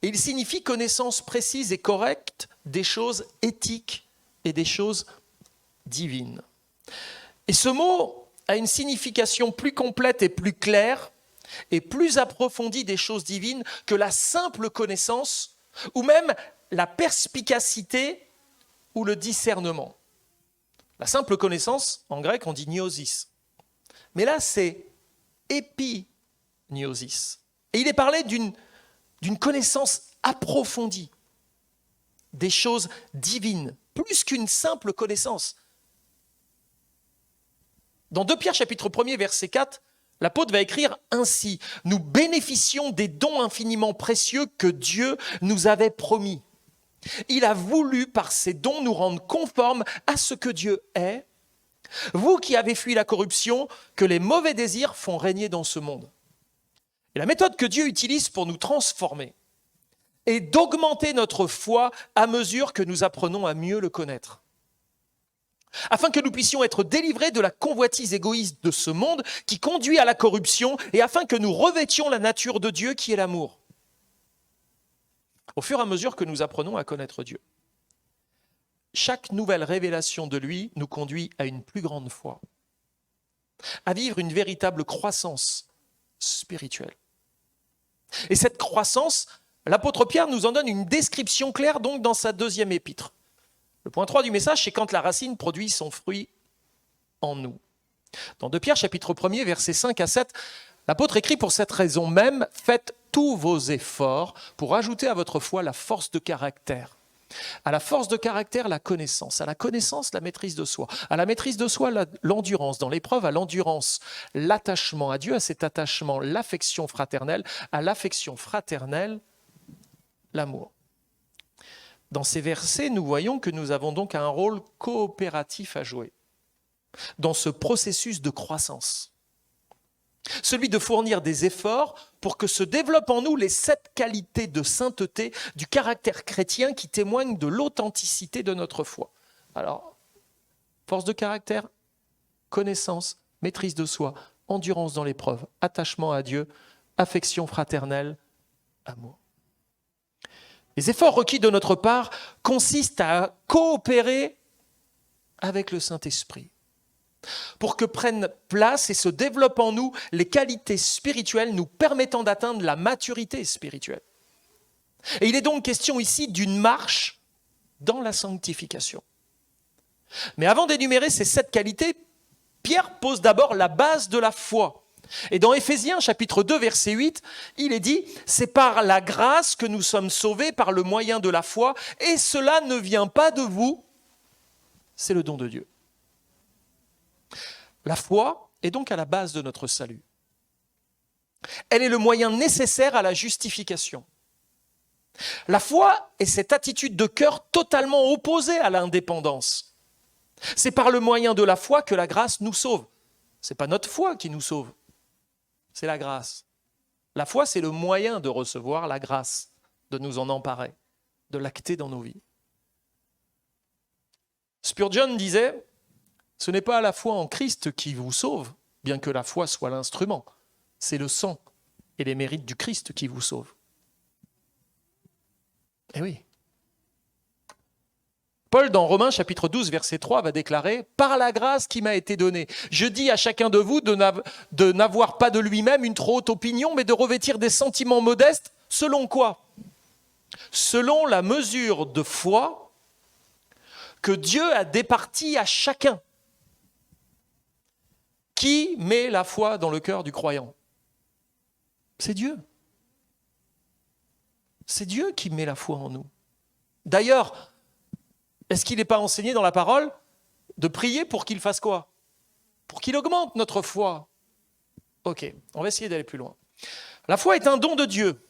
Et il signifie connaissance précise et correcte des choses éthiques et des choses divines. Et ce mot a une signification plus complète et plus claire et plus approfondie des choses divines que la simple connaissance ou même la perspicacité ou le discernement. La simple connaissance, en grec, on dit gnosis. Mais là, c'est épignosis. Et il est parlé d'une connaissance approfondie des choses divines, plus qu'une simple connaissance. Dans 2 Pierre chapitre 1er, verset 4, l'apôtre va écrire ainsi: « Nous bénéficions des dons infiniment précieux que Dieu nous avait promis. Il a voulu par ces dons nous rendre conformes à ce que Dieu est, vous qui avez fui la corruption que les mauvais désirs font régner dans ce monde. » Et la méthode que Dieu utilise pour nous transformer est d'augmenter notre foi à mesure que nous apprenons à mieux le connaître, afin que nous puissions être délivrés de la convoitise égoïste de ce monde qui conduit à la corruption et afin que nous revêtions la nature de Dieu qui est l'amour. Au fur et à mesure que nous apprenons à connaître Dieu, chaque nouvelle révélation de lui nous conduit à une plus grande foi, à vivre une véritable croissance spirituelle. Et cette croissance, l'apôtre Pierre nous en donne une description claire donc dans sa 2e épître. Le point 3 du message, c'est quand la racine produit son fruit en nous. Dans 2 Pierre chapitre 1er, versets 5 à 7, l'apôtre écrit: « Pour cette raison même, faites tous vos efforts pour ajouter à votre foi la force de caractère. À la force de caractère, la connaissance. À la connaissance, la maîtrise de soi. À la maîtrise de soi, l'endurance. Dans l'épreuve, à l'endurance, l'attachement à Dieu. À cet attachement, l'affection fraternelle. À l'affection fraternelle, l'amour. » Dans ces versets, nous voyons que nous avons donc un rôle coopératif à jouer dans ce processus de croissance. Celui de fournir des efforts pour que se développent en nous les 7 qualités de sainteté du caractère chrétien qui témoignent de l'authenticité de notre foi. Alors, force de caractère, connaissance, maîtrise de soi, endurance dans l'épreuve, attachement à Dieu, affection fraternelle, amour. Les efforts requis de notre part consistent à coopérer avec le Saint-Esprit pour que prennent place et se développent en nous les qualités spirituelles nous permettant d'atteindre la maturité spirituelle. Et il est donc question ici d'une marche dans la sanctification. Mais avant d'énumérer ces 7 qualités, Pierre pose d'abord la base de la foi. Et dans Éphésiens chapitre 2 verset 8, il est dit « C'est par la grâce que nous sommes sauvés par le moyen de la foi, et cela ne vient pas de vous, c'est le don de Dieu. » La foi est donc à la base de notre salut. Elle est le moyen nécessaire à la justification. La foi est cette attitude de cœur totalement opposée à l'indépendance. C'est par le moyen de la foi que la grâce nous sauve. Ce n'est pas notre foi qui nous sauve, c'est la grâce. La foi, c'est le moyen de recevoir la grâce, de nous en emparer, de l'acter dans nos vies. Spurgeon disait: ce n'est pas la foi en Christ qui vous sauve, bien que la foi soit l'instrument. C'est le sang et les mérites du Christ qui vous sauvent. Eh oui. Paul, dans Romains chapitre 12, verset 3, va déclarer « Par la grâce qui m'a été donnée, je dis à chacun de vous de n'avoir pas de lui-même une trop haute opinion, mais de revêtir des sentiments modestes, selon quoi ? Selon la mesure de foi que Dieu a départie à chacun. » Qui met la foi dans le cœur du croyant ? C'est Dieu. C'est Dieu qui met la foi en nous. D'ailleurs, est-ce qu'il n'est pas enseigné dans la parole de prier pour qu'il fasse quoi ? Pour qu'il augmente notre foi. Ok, on va essayer d'aller plus loin. La foi est un don de Dieu.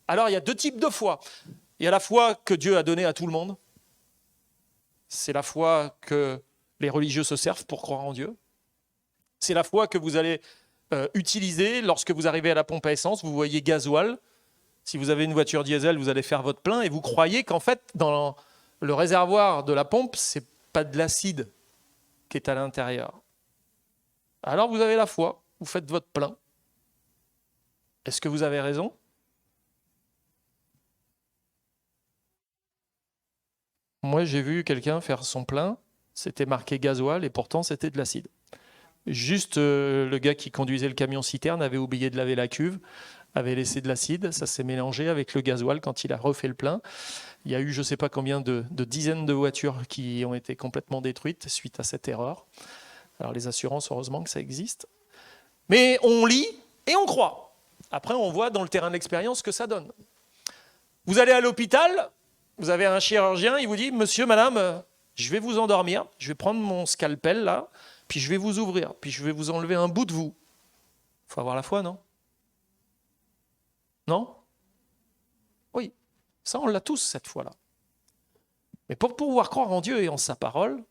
Alors, il y a 2 types de foi. Il y a la foi que Dieu a donnée à tout le monde. C'est la foi que les religieux se servent pour croire en Dieu. C'est la foi que vous allez utiliser lorsque vous arrivez à la pompe à essence, vous voyez gasoil. Si vous avez une voiture diesel, vous allez faire votre plein et vous croyez qu'en fait, dans le réservoir de la pompe, ce n'est pas de l'acide qui est à l'intérieur. Alors vous avez la foi, vous faites votre plein. Est-ce que vous avez raison ? Moi, j'ai vu quelqu'un faire son plein, c'était marqué gasoil et pourtant c'était de l'acide. Juste le gars qui conduisait le camion citerne avait oublié de laver la cuve, avait laissé de l'acide, ça s'est mélangé avec le gasoil quand il a refait le plein. Il y a eu je ne sais pas combien de dizaines de voitures qui ont été complètement détruites suite à cette erreur. Alors les assurances, heureusement que ça existe. Mais on lit et on croit. Après, on voit dans le terrain de l'expérience ce que ça donne. Vous allez à l'hôpital, vous avez un chirurgien, il vous dit « Monsieur, madame, je vais vous endormir, je vais prendre mon scalpel là, puis je vais vous ouvrir, puis je vais vous enlever un bout de vous. Il faut avoir la foi, non? Non? Oui, ça on l'a tous cette foi-là. Mais pour pouvoir croire en Dieu et en sa parole,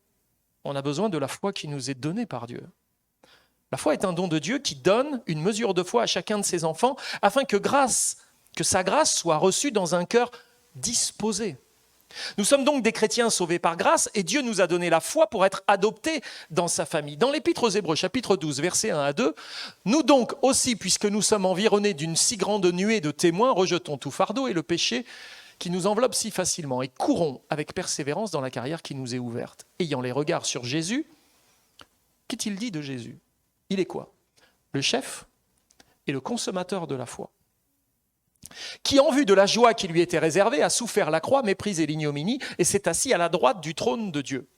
on a besoin de la foi qui nous est donnée par Dieu. La foi est un don de Dieu qui donne une mesure de foi à chacun de ses enfants afin que sa grâce soit reçue dans un cœur disposé. Nous sommes donc des chrétiens sauvés par grâce et Dieu nous a donné la foi pour être adoptés dans sa famille. Dans l'Épître aux Hébreux, chapitre 12, versets 1 à 2, « Nous donc aussi, puisque nous sommes environnés d'une si grande nuée de témoins, rejetons tout fardeau et le péché qui nous enveloppe si facilement et courons avec persévérance dans la carrière qui nous est ouverte. Ayant les regards sur Jésus, qu'est-il dit de Jésus ? Il est quoi ? Le chef et le consommateur de la foi, qui, en vue de la joie qui lui était réservée, a souffert la croix, méprisé l'ignominie, et s'est assis à la droite du trône de Dieu. »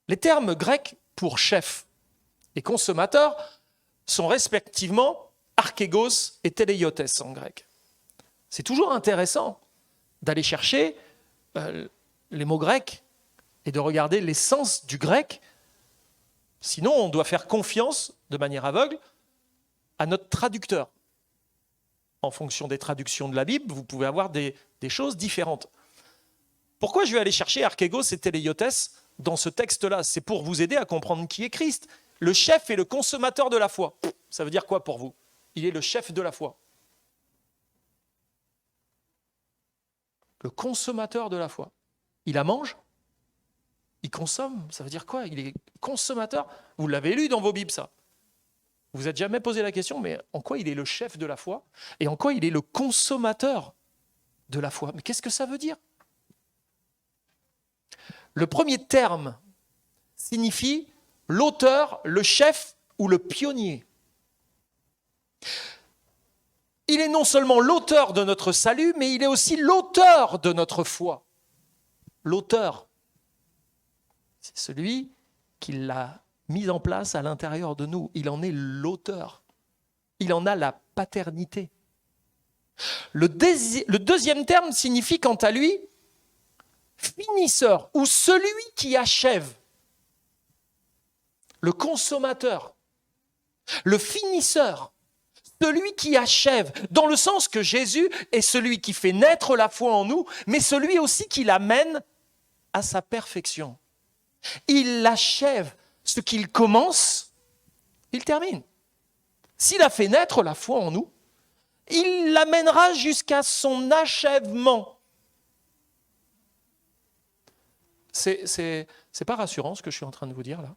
Les termes grecs pour chef et consommateur sont respectivement archégos et téléiotès en grec. C'est toujours intéressant d'aller chercher les mots grecs et de regarder l'essence du grec. Sinon, on doit faire confiance de manière aveugle à notre traducteur. En fonction des traductions de la Bible, vous pouvez avoir des choses différentes. Pourquoi je vais aller chercher archégos et téléiotès dans ce texte-là ? C'est pour vous aider à comprendre qui est Christ. Le chef et le consommateur de la foi. Ça veut dire quoi pour vous ? Il est le chef de la foi. Le consommateur de la foi. Il la mange ? Il consomme ? Ça veut dire quoi ? Il est consommateur ? Vous l'avez lu dans vos Bibles, ça. Vous vous êtes jamais posé la question, mais en quoi il est le chef de la foi et en quoi il est le consommateur de la foi ? Mais qu'est-ce que ça veut dire ? Le premier terme signifie l'auteur, le chef ou le pionnier. Il est non seulement l'auteur de notre salut, mais il est aussi l'auteur de notre foi. L'auteur, c'est celui qui l'a mis en place à l'intérieur de nous. Il en est l'auteur. Il en a la paternité. Le deuxième terme signifie quant à lui finisseur ou celui qui achève. Le consommateur, le finisseur, celui qui achève, dans le sens que Jésus est celui qui fait naître la foi en nous, mais celui aussi qui l'amène à sa perfection. Il achève ce qu'il commence, il termine. S'il a fait naître la foi en nous, il l'amènera jusqu'à son achèvement. C'est pas rassurant ce que je suis en train de vous dire là.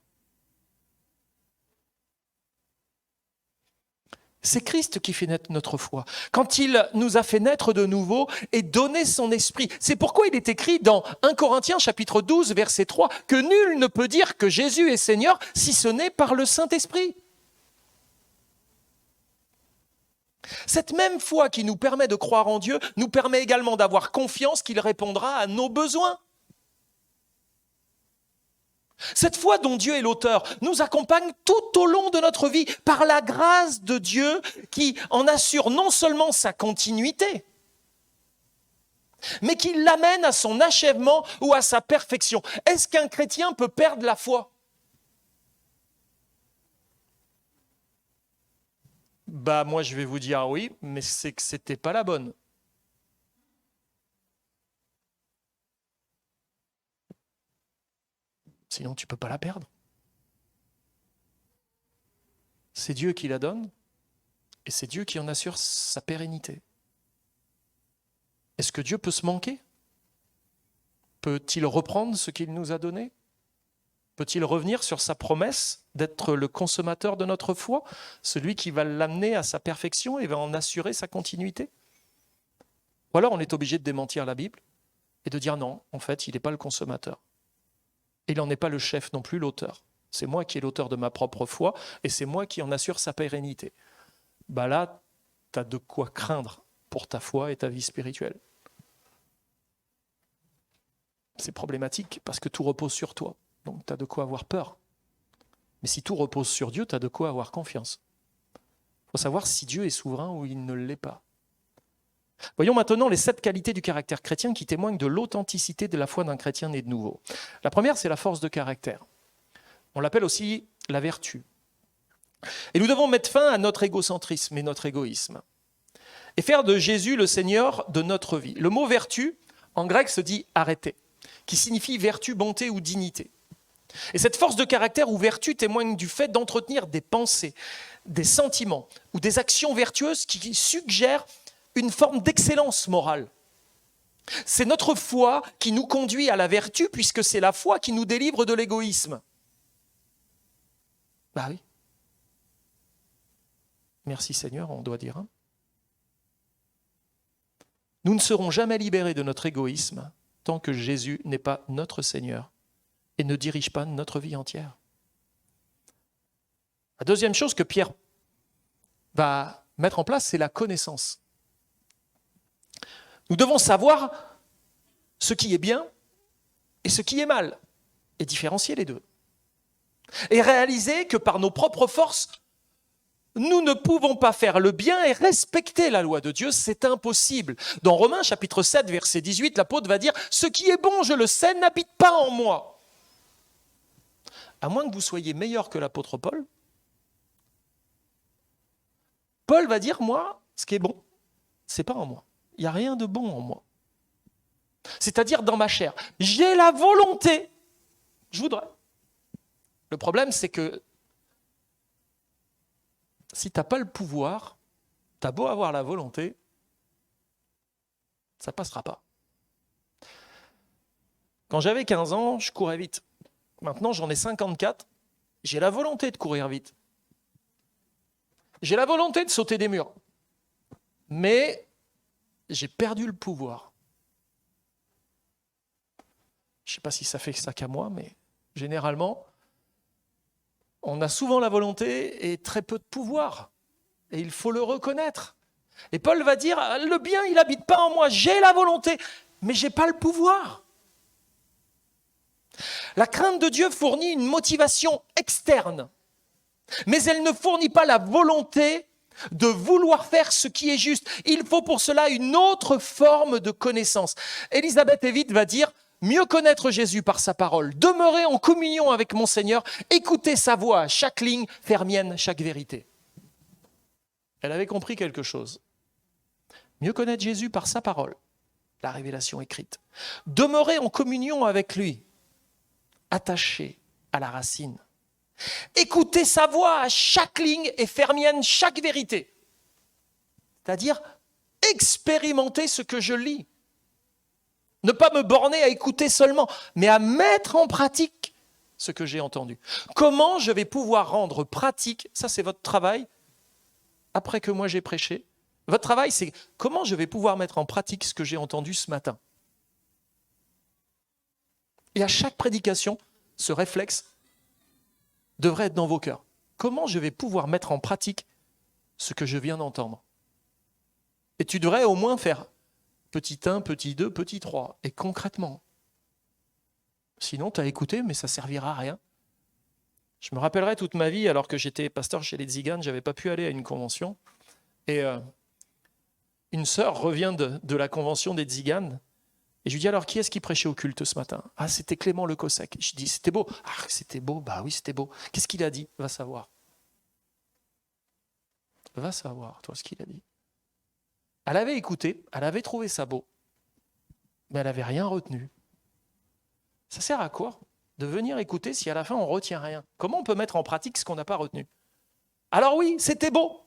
C'est Christ qui fait naître notre foi. Quand il nous a fait naître de nouveau et donné son esprit. C'est pourquoi il est écrit dans 1 Corinthiens chapitre 12 verset 3 que nul ne peut dire que Jésus est Seigneur si ce n'est par le Saint-Esprit. Cette même foi qui nous permet de croire en Dieu nous permet également d'avoir confiance qu'il répondra à nos besoins. Cette foi dont Dieu est l'auteur nous accompagne tout au long de notre vie par la grâce de Dieu qui en assure non seulement sa continuité, mais qui l'amène à son achèvement ou à sa perfection. Est-ce qu'un chrétien peut perdre la foi ? Moi je vais vous dire oui, mais c'est que c'était pas la bonne. Sinon, tu ne peux pas la perdre. C'est Dieu qui la donne et c'est Dieu qui en assure sa pérennité. Est-ce que Dieu peut se manquer ? Peut-il reprendre ce qu'il nous a donné ? Peut-il revenir sur sa promesse d'être le consommateur de notre foi, celui qui va l'amener à sa perfection et va en assurer sa continuité ? Ou alors on est obligé de démentir la Bible et de dire non, en fait, il n'est pas le consommateur. Il n'en est pas le chef non plus, l'auteur. C'est moi qui est l'auteur de ma propre foi et c'est moi qui en assure sa pérennité. Là, tu as de quoi craindre pour ta foi et ta vie spirituelle. C'est problématique parce que tout repose sur toi. Donc tu as de quoi avoir peur. Mais si tout repose sur Dieu, tu as de quoi avoir confiance. Il faut savoir si Dieu est souverain ou il ne l'est pas. Voyons maintenant les 7 qualités du caractère chrétien qui témoignent de l'authenticité de la foi d'un chrétien né de nouveau. La première, c'est la force de caractère. On l'appelle aussi la vertu. Et nous devons mettre fin à notre égocentrisme et notre égoïsme. Et faire de Jésus le Seigneur de notre vie. Le mot vertu, en grec, se dit arrêter, qui signifie vertu, bonté ou dignité. Et cette force de caractère ou vertu témoigne du fait d'entretenir des pensées, des sentiments ou des actions vertueuses qui suggèrent une forme d'excellence morale. C'est notre foi qui nous conduit à la vertu, puisque c'est la foi qui nous délivre de l'égoïsme. Bah oui. Merci Seigneur, on doit dire. Hein. Nous ne serons jamais libérés de notre égoïsme tant que Jésus n'est pas notre Seigneur et ne dirige pas notre vie entière. La deuxième chose que Pierre va mettre en place, c'est la connaissance. Nous devons savoir ce qui est bien et ce qui est mal, et différencier les deux. Et réaliser que par nos propres forces, nous ne pouvons pas faire le bien et respecter la loi de Dieu, c'est impossible. Dans Romains chapitre 7, verset 18, l'apôtre va dire « Ce qui est bon, je le sais, n'habite pas en moi ». À moins que vous soyez meilleur que l'apôtre Paul, Paul va dire « Moi, ce qui est bon, c'est pas en moi. Il n'y a rien de bon en moi. » C'est-à-dire dans ma chair. J'ai la volonté, je voudrais. Le problème, c'est que si tu n'as pas le pouvoir, tu as beau avoir la volonté, ça ne passera pas. Quand j'avais 15 ans, je courais vite. Maintenant, j'en ai 54. J'ai la volonté de courir vite. J'ai la volonté de sauter des murs. Mais j'ai perdu le pouvoir. Je ne sais pas si ça fait ça qu'à moi, mais généralement, on a souvent la volonté et très peu de pouvoir. Et il faut le reconnaître. Et Paul va dire, le bien, il n'habite pas en moi. J'ai la volonté, mais je n'ai pas le pouvoir. La crainte de Dieu fournit une motivation externe. Mais elle ne fournit pas la volonté de vouloir faire ce qui est juste. Il faut pour cela une autre forme de connaissance. Élisabeth Evite va dire, mieux connaître Jésus par sa parole, demeurer en communion avec mon Seigneur, écouter sa voix à chaque ligne, faire mienne chaque vérité. Elle avait compris quelque chose. Mieux connaître Jésus par sa parole, la révélation écrite. Demeurer en communion avec lui, attaché à la racine. Écouter sa voix à chaque ligne et faire mienne chaque vérité. C'est-à-dire expérimenter ce que je lis. Ne pas me borner à écouter seulement, mais à mettre en pratique ce que j'ai entendu. Comment je vais pouvoir rendre pratique, ça c'est votre travail, après que moi j'ai prêché. Votre travail c'est comment je vais pouvoir mettre en pratique ce que j'ai entendu ce matin. Et à chaque prédication, ce réflexe devrait être dans vos cœurs. Comment je vais pouvoir mettre en pratique ce que je viens d'entendre? Et tu devrais au moins faire petit 1, petit 2, petit 3. Et concrètement. Sinon, tu as écouté, mais ça ne servira à rien. Je me rappellerai toute ma vie, alors que j'étais pasteur chez les Tziganes, je n'avais pas pu aller à une convention. Et une sœur revient de la convention des Tziganes. Et je lui dis, alors, qui est-ce qui prêchait au culte ce matin? Ah, c'était Clément Le Cossec. Je dis, c'était beau. Ah, c'était beau. Bah oui, c'était beau. Qu'est-ce qu'il a dit? Va savoir. Va savoir, toi, ce qu'il a dit. Elle avait écouté, elle avait trouvé ça beau, mais elle n'avait rien retenu. Ça sert à quoi de venir écouter si à la fin on ne retient rien? Comment on peut mettre en pratique ce qu'on n'a pas retenu? Alors oui, c'était beau.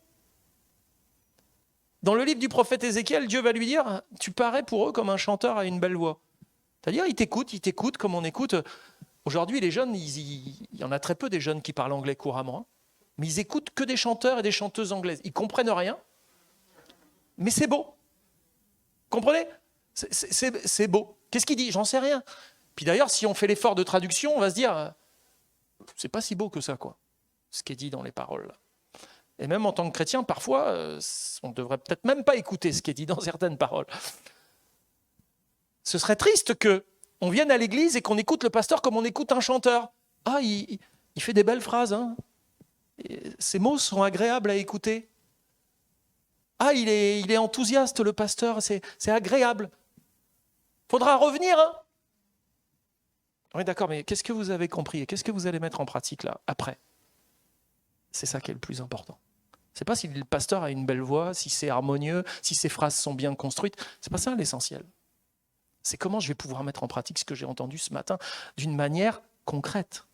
Dans le livre du prophète Ézéchiel, Dieu va lui dire, tu parais pour eux comme un chanteur à une belle voix. C'est-à-dire, ils t'écoutent comme on écoute. Aujourd'hui, les jeunes, il y en a très peu des jeunes qui parlent anglais couramment, hein, mais ils écoutent que des chanteurs et des chanteuses anglaises. Ils ne comprennent rien. Mais c'est beau. Comprenez? C'est beau. Qu'est-ce qu'il dit? J'en sais rien. Puis d'ailleurs, si on fait l'effort de traduction, on va se dire, c'est pas si beau que ça, quoi, ce qui est dit dans les paroles. Et même en tant que chrétien, parfois, on ne devrait peut-être même pas écouter ce qui est dit dans certaines paroles. Ce serait triste qu'on vienne à l'église et qu'on écoute le pasteur comme on écoute un chanteur. Ah, il fait des belles phrases, hein. Ces mots sont agréables à écouter. Ah, il est enthousiaste, le pasteur, c'est agréable. Faudra revenir, hein. Oui, d'accord, mais qu'est-ce que vous avez compris et qu'est-ce que vous allez mettre en pratique là, après? C'est ça qui est le plus important. C'est pas si le pasteur a une belle voix, si c'est harmonieux, si ses phrases sont bien construites. C'est pas ça l'essentiel. C'est comment je vais pouvoir mettre en pratique ce que j'ai entendu ce matin d'une manière concrète.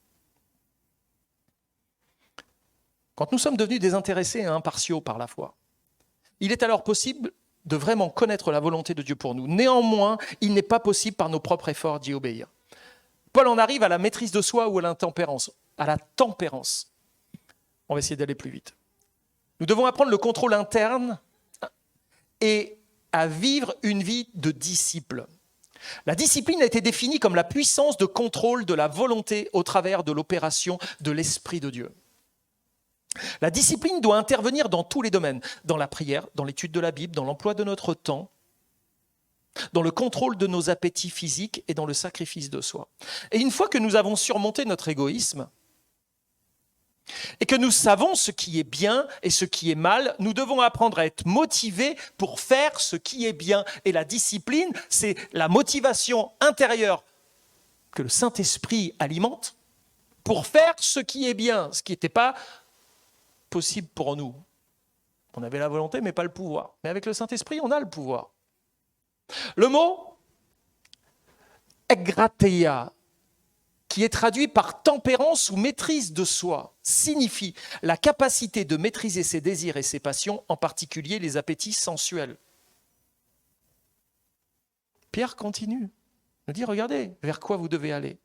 Quand nous sommes devenus désintéressés et impartiaux par la foi, il est alors possible de vraiment connaître la volonté de Dieu pour nous. Néanmoins, il n'est pas possible par nos propres efforts d'y obéir. Paul en arrive à la maîtrise de soi ou à l'intempérance, à la tempérance. On va essayer d'aller plus vite. Nous devons apprendre le contrôle interne et à vivre une vie de disciple. La discipline a été définie comme la puissance de contrôle de la volonté au travers de l'opération de l'Esprit de Dieu. La discipline doit intervenir dans tous les domaines, dans la prière, dans l'étude de la Bible, dans l'emploi de notre temps, dans le contrôle de nos appétits physiques et dans le sacrifice de soi. Et une fois que nous avons surmonté notre égoïsme et que nous savons ce qui est bien et ce qui est mal, nous devons apprendre à être motivés pour faire ce qui est bien. Et la discipline, c'est la motivation intérieure que le Saint-Esprit alimente pour faire ce qui est bien, ce qui n'était pas possible pour nous. On avait la volonté, mais pas le pouvoir. Mais avec le Saint-Esprit, on a le pouvoir. Le mot egrateia, qui est traduit par tempérance ou maîtrise de soi, signifie la capacité de maîtriser ses désirs et ses passions, en particulier les appétits sensuels. Pierre continue, nous dit, regardez vers quoi vous devez aller.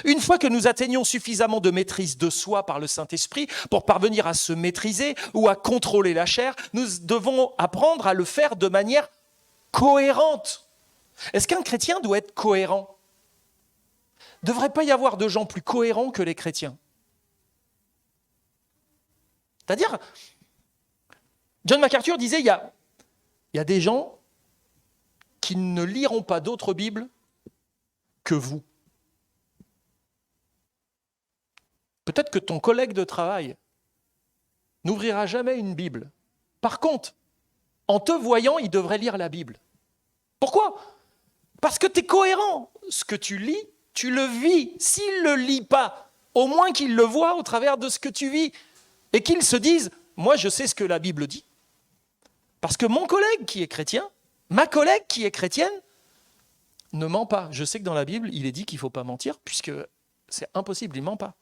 Une fois que nous atteignons suffisamment de maîtrise de soi par le Saint-Esprit pour parvenir à se maîtriser ou à contrôler la chair, nous devons apprendre à le faire de manière cohérente. Est-ce qu'un chrétien doit être cohérent? Il ne devrait pas y avoir de gens plus cohérents que les chrétiens. C'est-à-dire, John MacArthur disait, il y a des gens qui ne liront pas d'autres Bibles que vous. Peut-être que ton collègue de travail n'ouvrira jamais une Bible. Par contre, en te voyant, il devrait lire la Bible. Pourquoi? Parce que tu es cohérent. Ce que tu lis, tu le vis. S'il ne le lit pas, au moins qu'il le voit au travers de ce que tu vis. Et qu'il se dise, moi je sais ce que la Bible dit. Parce que mon collègue qui est chrétien, ma collègue qui est chrétienne, ne ment pas. Je sais que dans la Bible, il est dit qu'il ne faut pas mentir, puisque c'est impossible, il ne ment pas.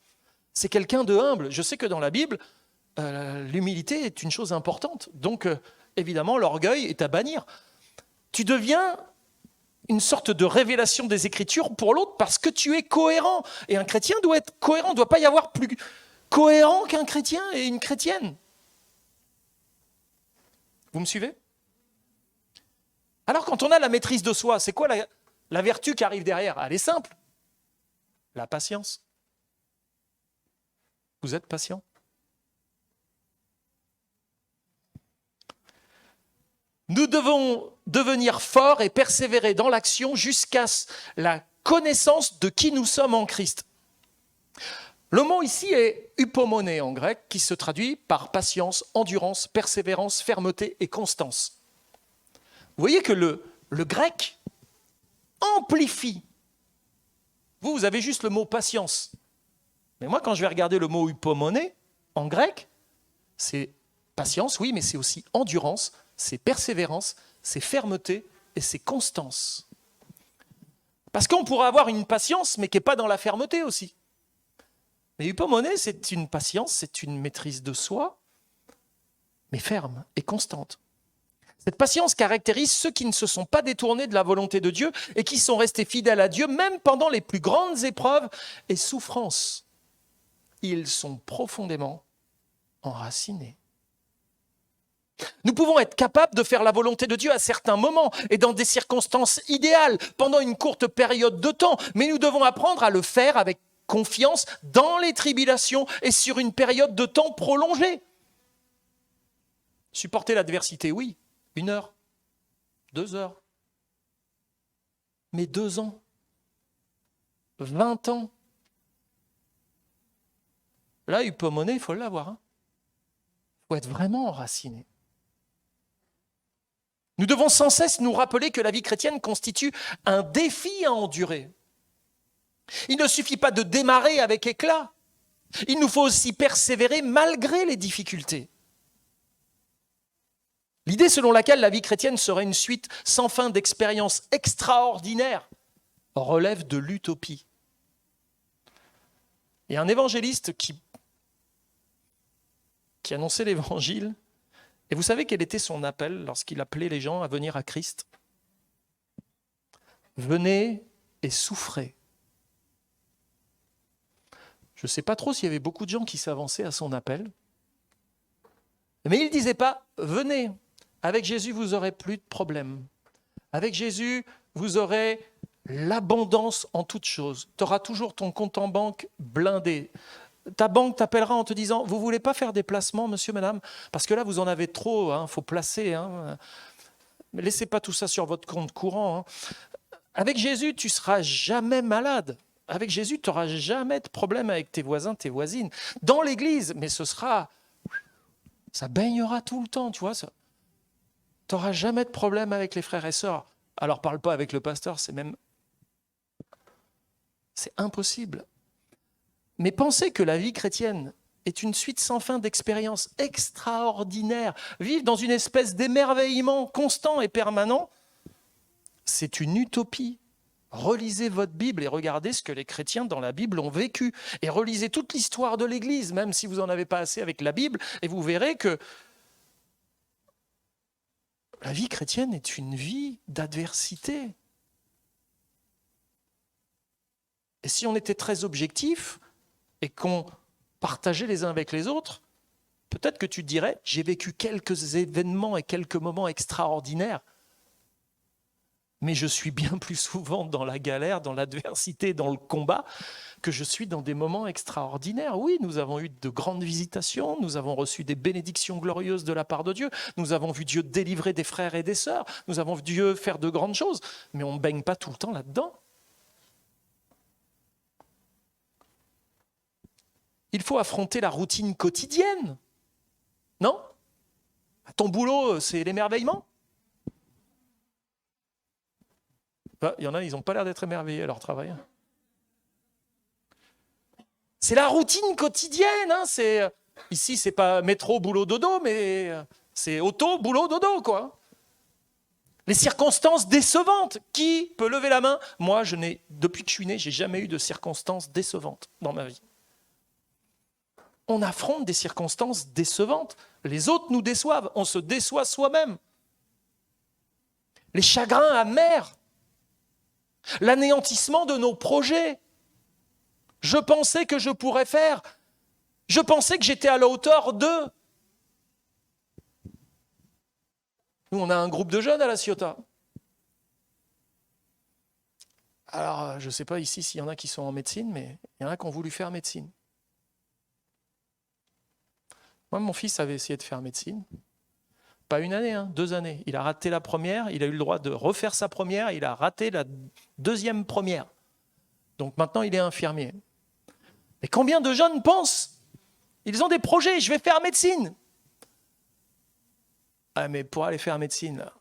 C'est quelqu'un de humble. Je sais que dans la Bible, l'humilité est une chose importante. Donc, évidemment, l'orgueil est à bannir. Tu deviens une sorte de révélation des Écritures pour l'autre parce que tu es cohérent. Et un chrétien doit être cohérent. Il ne doit pas y avoir plus cohérent qu'un chrétien et une chrétienne. Vous me suivez? Alors, quand on a la maîtrise de soi, c'est quoi la vertu qui arrive derrière? Elle est simple. La patience. Vous êtes patient? Nous devons devenir forts et persévérer dans l'action jusqu'à la connaissance de qui nous sommes en Christ. Le mot ici est hypomoné en grec, qui se traduit par patience, endurance, persévérance, fermeté et constance. Vous voyez que le grec amplifie. Vous avez juste le mot patience. Mais moi, quand je vais regarder le mot hypomoné, en grec, c'est patience, oui, mais c'est aussi endurance, c'est persévérance, c'est fermeté et c'est constance. Parce qu'on pourrait avoir une patience, mais qui n'est pas dans la fermeté aussi. Mais hypomoné, c'est une patience, c'est une maîtrise de soi, mais ferme et constante. Cette patience caractérise ceux qui ne se sont pas détournés de la volonté de Dieu et qui sont restés fidèles à Dieu, même pendant les plus grandes épreuves et souffrances. Ils sont profondément enracinés. Nous pouvons être capables de faire la volonté de Dieu à certains moments et dans des circonstances idéales, pendant une courte période de temps, mais nous devons apprendre à le faire avec confiance dans les tribulations et sur une période de temps prolongée. Supporter l'adversité, oui, 1 heure, 2 heures, mais 2 ans, 20 ans. Là, hypomoné, il faut l'avoir. Il faut être vraiment enraciné. Nous devons sans cesse nous rappeler que la vie chrétienne constitue un défi à endurer. Il ne suffit pas de démarrer avec éclat. Il nous faut aussi persévérer malgré les difficultés. L'idée selon laquelle la vie chrétienne serait une suite sans fin d'expériences extraordinaires relève de l'utopie. Il y a un évangéliste qui annonçait l'évangile, et vous savez quel était son appel lorsqu'il appelait les gens à venir à Christ ? Venez et souffrez. Je ne sais pas trop s'il y avait beaucoup de gens qui s'avançaient à son appel, mais il ne disait pas « venez ». Avec Jésus, vous n'aurez plus de problème. Avec Jésus, vous aurez l'abondance en toutes choses. Tu auras toujours ton compte en banque blindé. Ta banque t'appellera en te disant « Vous ne voulez pas faire des placements, monsieur, madame ? Parce que là, vous en avez trop, il faut placer. Mais laissez pas tout ça sur votre compte courant. » Avec Jésus, tu ne seras jamais malade. Avec Jésus, tu n'auras jamais de problème avec tes voisins, tes voisines. Dans l'église, mais ça baignera tout le temps, tu vois ça. Tu n'auras jamais de problème avec les frères et sœurs. Alors, parle pas avec le pasteur, c'est impossible. Mais penser que la vie chrétienne est une suite sans fin d'expériences extraordinaires, vivre dans une espèce d'émerveillement constant et permanent, c'est une utopie. Relisez votre Bible et regardez ce que les chrétiens dans la Bible ont vécu. Et relisez toute l'histoire de l'Église, même si vous n'en avez pas assez avec la Bible, et vous verrez que la vie chrétienne est une vie d'adversité. Et si on était très objectif et qu'on partageait les uns avec les autres, peut-être que tu te dirais, j'ai vécu quelques événements et quelques moments extraordinaires, mais je suis bien plus souvent dans la galère, dans l'adversité, dans le combat, que je suis dans des moments extraordinaires. Oui, nous avons eu de grandes visitations, nous avons reçu des bénédictions glorieuses de la part de Dieu, nous avons vu Dieu délivrer des frères et des sœurs, nous avons vu Dieu faire de grandes choses, mais on ne baigne pas tout le temps là-dedans. Il faut affronter la routine quotidienne, non ? Ton boulot, c'est l'émerveillement ? Il y en a, ils n'ont pas l'air d'être émerveillés à leur travail. C'est la routine quotidienne. Ici, c'est pas métro, boulot, dodo, mais c'est auto, boulot, dodo, quoi. Les circonstances décevantes. Qui peut lever la main ? Moi, depuis que je suis né, j'ai jamais eu de circonstances décevantes dans ma vie. On affronte des circonstances décevantes. Les autres nous déçoivent. On se déçoit soi-même. Les chagrins amers. L'anéantissement de nos projets. Je pensais que je pourrais faire. Je pensais que j'étais à la hauteur d'eux. Nous, on a un groupe de jeunes à la Ciotat. Alors, je ne sais pas ici s'il y en a qui sont en médecine, mais il y en a qui ont voulu faire médecine. Moi, mon fils avait essayé de faire médecine. Pas une année, 2 années. Il a raté la première, il a eu le droit de refaire sa première, il a raté la deuxième première. Donc maintenant, il est infirmier. Mais combien de jeunes pensent ? Ils ont des projets, je vais faire médecine. Ah, mais pour aller faire médecine, là,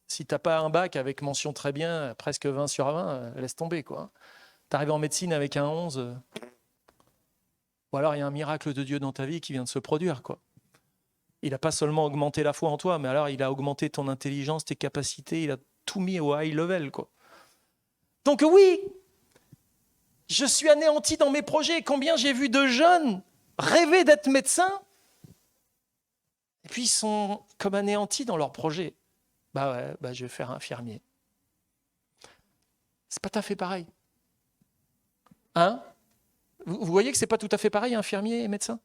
si tu n'as pas un bac avec mention très bien, presque 20 sur 20, laisse tomber, quoi. Tu arrives en médecine avec un 11, ou alors il y a un miracle de Dieu dans ta vie qui vient de se produire, quoi. Il n'a pas seulement augmenté la foi en toi, mais alors il a augmenté ton intelligence, tes capacités, il a tout mis au high level, quoi. Donc oui, je suis anéanti dans mes projets. Combien j'ai vu de jeunes rêver d'être médecins, et puis ils sont comme anéantis dans leurs projets. Je vais faire infirmier. C'est pas tout à fait pareil. Vous voyez que c'est pas tout à fait pareil, infirmier et médecin ?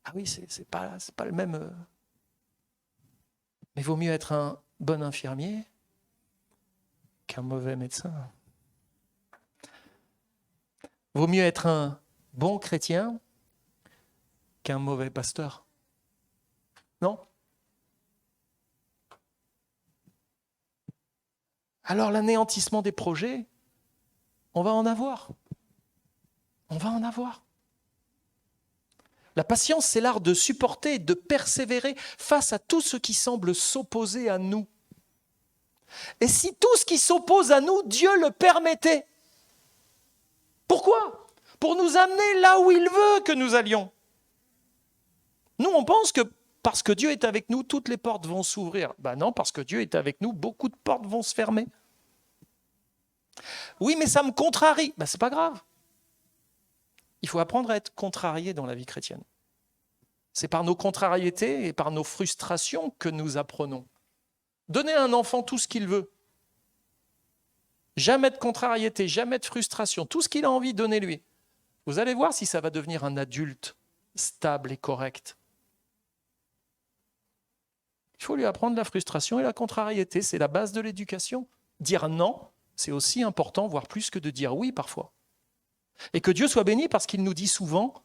Ah oui, c'est pas le même. Mais vaut mieux être un bon infirmier qu'un mauvais médecin. Vaut mieux être un bon chrétien qu'un mauvais pasteur. Non ? Alors l'anéantissement des projets, on va en avoir. On va en avoir. La patience, c'est l'art de supporter et de persévérer face à tout ce qui semble s'opposer à nous. Et si tout ce qui s'oppose à nous, Dieu le permettait, Pourquoi ? Pour nous amener là où il veut que nous allions. Nous, on pense que parce que Dieu est avec nous, toutes les portes vont s'ouvrir. Ben non, parce que Dieu est avec nous, beaucoup de portes vont se fermer. Oui, mais ça me contrarie. Ben, c'est pas grave. Il faut apprendre à être contrarié dans la vie chrétienne. C'est par nos contrariétés et par nos frustrations que nous apprenons. Donnez à un enfant tout ce qu'il veut. Jamais de contrariété, jamais de frustration. Tout ce qu'il a envie, donnez-lui. Vous allez voir si ça va devenir un adulte stable et correct. Il faut lui apprendre la frustration et la contrariété. C'est la base de l'éducation. Dire non, c'est aussi important, voire plus que de dire oui parfois. Et que Dieu soit béni parce qu'il nous dit souvent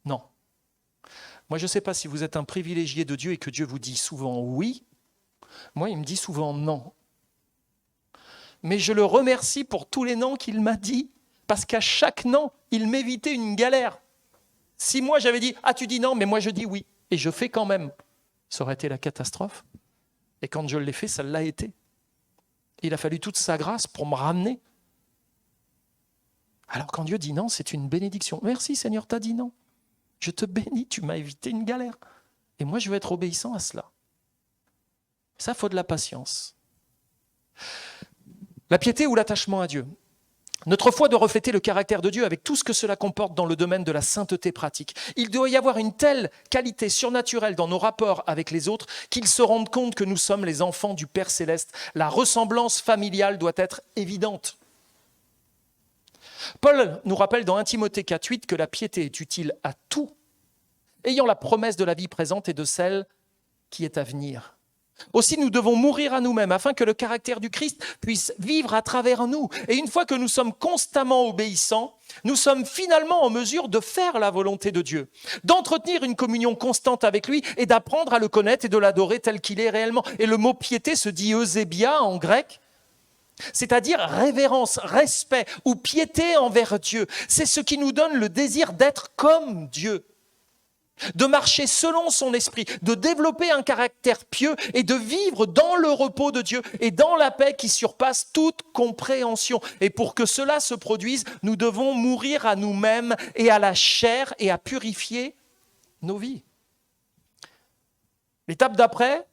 non. Moi, je ne sais pas si vous êtes un privilégié de Dieu et que Dieu vous dit souvent oui. Moi, il me dit souvent non. Mais je le remercie pour tous les noms qu'il m'a dit, parce qu'à chaque non, il m'évitait une galère. Si moi j'avais dit « Ah, tu dis non, mais moi je dis oui », et je fais quand même, ça aurait été la catastrophe. Et quand je l'ai fait, ça l'a été. Il a fallu toute sa grâce pour me ramener. Alors quand Dieu dit non, c'est une bénédiction. Merci Seigneur, t'as dit non. Je te bénis, tu m'as évité une galère. Et moi, je veux être obéissant à cela. Ça, il faut de la patience. La piété ou l'attachement à Dieu. Notre foi doit refléter le caractère de Dieu avec tout ce que cela comporte dans le domaine de la sainteté pratique. Il doit y avoir une telle qualité surnaturelle dans nos rapports avec les autres qu'ils se rendent compte que nous sommes les enfants du Père Céleste. La ressemblance familiale doit être évidente. Paul nous rappelle dans 1 Timothée 4,8 que la piété est utile à tout, ayant la promesse de la vie présente et de celle qui est à venir. Aussi, nous devons mourir à nous-mêmes afin que le caractère du Christ puisse vivre à travers nous. Et une fois que nous sommes constamment obéissants, nous sommes finalement en mesure de faire la volonté de Dieu, d'entretenir une communion constante avec lui et d'apprendre à le connaître et de l'adorer tel qu'il est réellement. Et le mot piété se dit eusébia en grec, c'est-à-dire révérence, respect ou piété envers Dieu. C'est ce qui nous donne le désir d'être comme Dieu, de marcher selon son esprit, de développer un caractère pieux et de vivre dans le repos de Dieu et dans la paix qui surpasse toute compréhension. Et pour que cela se produise, nous devons mourir à nous-mêmes et à la chair et à purifier nos vies. L'étape d'après,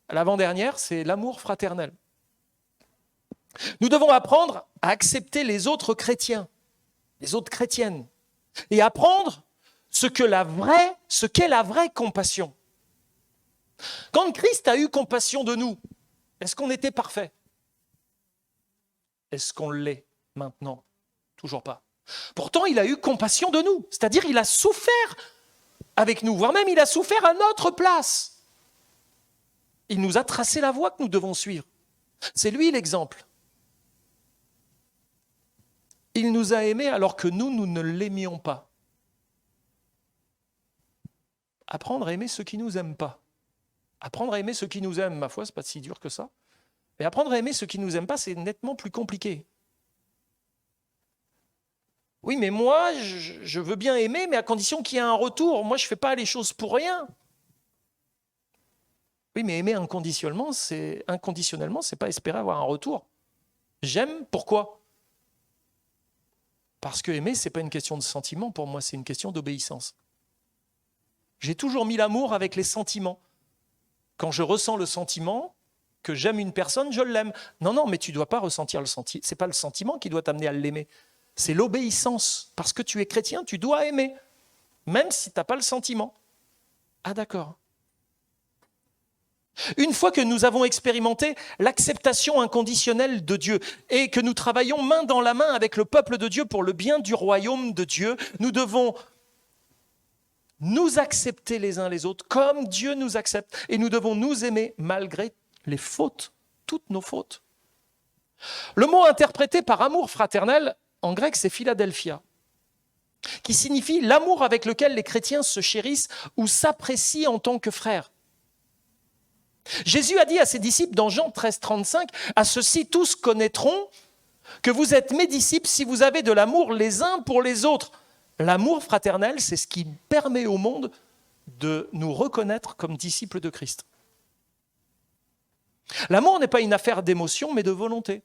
l'avant-dernière, c'est l'amour fraternel. Nous devons apprendre à accepter les autres chrétiens, les autres chrétiennes, et apprendre ce qu'est la vraie compassion. Quand Christ a eu compassion de nous, est-ce qu'on était parfait ? Est-ce qu'on l'est maintenant ? Toujours pas. Pourtant, il a eu compassion de nous, c'est-à-dire il a souffert avec nous, voire même il a souffert à notre place. Il nous a tracé la voie que nous devons suivre. C'est lui l'exemple. Il nous a aimés alors que nous ne l'aimions pas. Apprendre à aimer ceux qui ne nous aiment pas. Apprendre à aimer ceux qui nous aiment, ma foi, ce n'est pas si dur que ça. Mais apprendre à aimer ceux qui ne nous aiment pas, c'est nettement plus compliqué. Oui, mais moi, je veux bien aimer, mais à condition qu'il y ait un retour. Moi, je ne fais pas les choses pour rien. Oui, mais aimer inconditionnellement, c'est pas espérer avoir un retour. J'aime, pourquoi ? Parce que aimer, ce n'est pas une question de sentiment, pour moi, c'est une question d'obéissance. J'ai toujours mis l'amour avec les sentiments. Quand je ressens le sentiment que j'aime une personne, je l'aime. Non, mais tu ne dois pas ressentir le sentiment. Ce n'est pas le sentiment qui doit t'amener à l'aimer. C'est l'obéissance. Parce que tu es chrétien, tu dois aimer. Même si tu n'as pas le sentiment. Ah d'accord. Une fois que nous avons expérimenté l'acceptation inconditionnelle de Dieu et que nous travaillons main dans la main avec le peuple de Dieu pour le bien du royaume de Dieu, nous devons nous accepter les uns les autres comme Dieu nous accepte et nous devons nous aimer malgré les fautes, toutes nos fautes. Le mot interprété par amour fraternel, en grec, c'est Philadelphia, qui signifie l'amour avec lequel les chrétiens se chérissent ou s'apprécient en tant que frères. Jésus a dit à ses disciples dans Jean 13, 35, « À ceux-ci tous connaîtront que vous êtes mes disciples si vous avez de l'amour les uns pour les autres. » L'amour fraternel, c'est ce qui permet au monde de nous reconnaître comme disciples de Christ. L'amour n'est pas une affaire d'émotion, mais de volonté.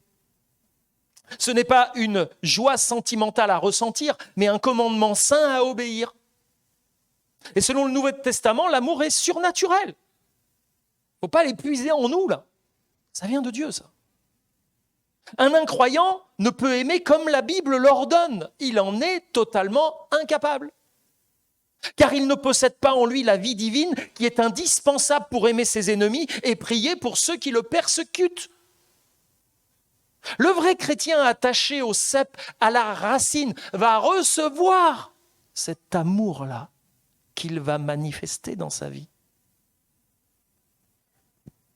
Ce n'est pas une joie sentimentale à ressentir, mais un commandement saint à obéir. Et selon le Nouveau Testament, l'amour est surnaturel. Il ne faut pas l'épuiser en nous, là. Ça vient de Dieu, ça. Un incroyant ne peut aimer comme la Bible l'ordonne. Il en est totalement incapable. Car il ne possède pas en lui la vie divine qui est indispensable pour aimer ses ennemis et prier pour ceux qui le persécutent. Le vrai chrétien attaché au cep, à la racine, va recevoir cet amour-là qu'il va manifester dans sa vie.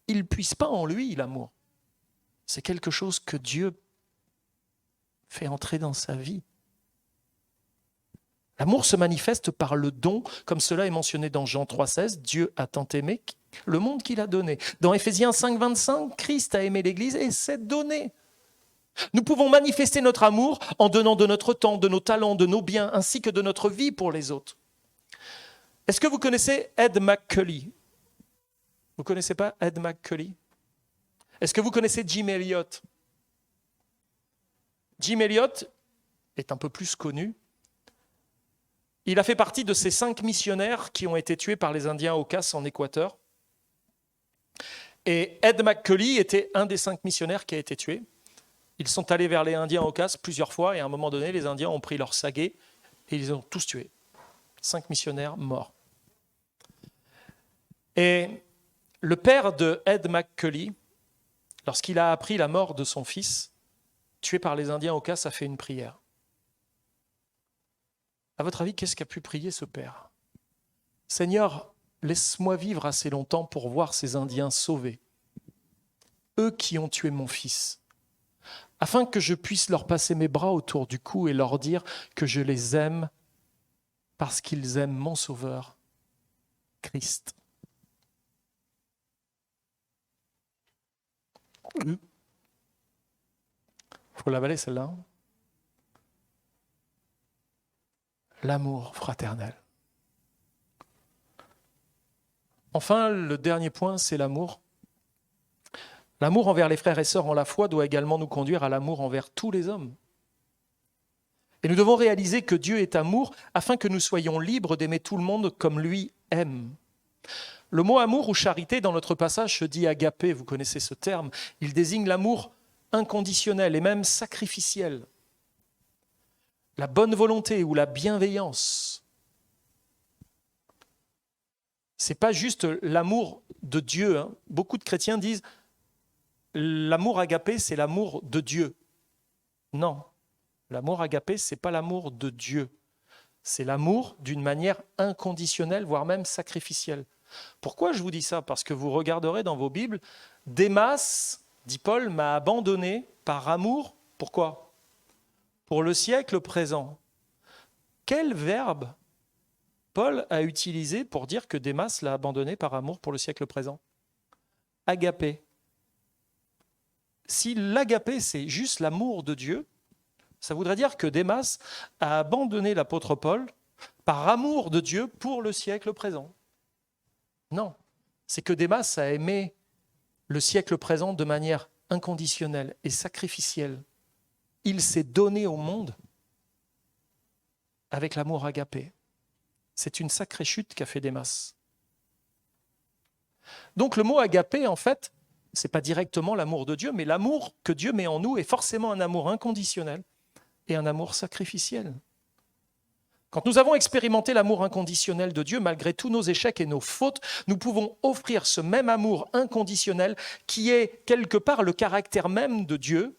Il ne puise pas en lui l'amour. C'est quelque chose que Dieu fait entrer dans sa vie. L'amour se manifeste par le don, comme cela est mentionné dans Jean 3,16. Dieu a tant aimé le monde qu'il a donné. Dans Éphésiens 5,25, Christ a aimé l'Église et s'est donné. Nous pouvons manifester notre amour en donnant de notre temps, de nos talents, de nos biens, ainsi que de notre vie pour les autres. Est-ce que vous connaissez Ed McCully ? Vous ne connaissez pas Ed McCully ? Est-ce que vous connaissez Jim Elliot ? Jim Elliot est un peu plus connu. Il a fait partie de ces 5 missionnaires qui ont été tués par les Indiens Aucas en Équateur. Et Ed McCully était un des 5 missionnaires qui a été tué. Ils sont allés vers les Indiens Aucas plusieurs fois et à un moment donné, les Indiens ont pris leur saguet et ils les ont tous tués. 5 missionnaires morts. Et le père de Ed McCully, lorsqu'il a appris la mort de son fils, tué par les Indiens Aucas, a fait une prière. À votre avis, qu'est-ce qu'a pu prier ce père ? Seigneur, laisse-moi vivre assez longtemps pour voir ces Indiens sauvés, eux qui ont tué mon fils, afin que je puisse leur passer mes bras autour du cou et leur dire que je les aime parce qu'ils aiment mon Sauveur, Christ. Il faut l'avaler celle-là. L'amour fraternel. Enfin, le dernier point, c'est l'amour. L'amour envers les frères et sœurs en la foi doit également nous conduire à l'amour envers tous les hommes. Et nous devons réaliser que Dieu est amour afin que nous soyons libres d'aimer tout le monde comme lui aime. Le mot amour ou charité dans notre passage se dit agapé, vous connaissez ce terme. Il désigne l'amour inconditionnel et même sacrificiel. La bonne volonté ou la bienveillance. Ce n'est pas juste l'amour de Dieu. Hein. Beaucoup de chrétiens disent l'amour agapé, c'est l'amour de Dieu. Non, l'amour agapé, ce n'est pas l'amour de Dieu. C'est l'amour d'une manière inconditionnelle, voire même sacrificielle. Pourquoi je vous dis ça ? Parce que vous regarderez dans vos Bibles, Démas, dit Paul, m'a abandonné par amour. Pourquoi ? Pour le siècle présent. Quel verbe Paul a utilisé pour dire que Démas l'a abandonné par amour pour le siècle présent ? Agapé. Si l'agapé, c'est juste l'amour de Dieu, ça voudrait dire que Démas a abandonné l'apôtre Paul par amour de Dieu pour le siècle présent. Non, c'est que Démas a aimé le siècle présent de manière inconditionnelle et sacrificielle. Il s'est donné au monde avec l'amour agapé. C'est une sacrée chute qu'a fait Démas. Donc le mot agapé, en fait, ce n'est pas directement l'amour de Dieu, mais l'amour que Dieu met en nous est forcément un amour inconditionnel et un amour sacrificiel. Quand nous avons expérimenté l'amour inconditionnel de Dieu, malgré tous nos échecs et nos fautes, nous pouvons offrir ce même amour inconditionnel qui est quelque part le caractère même de Dieu,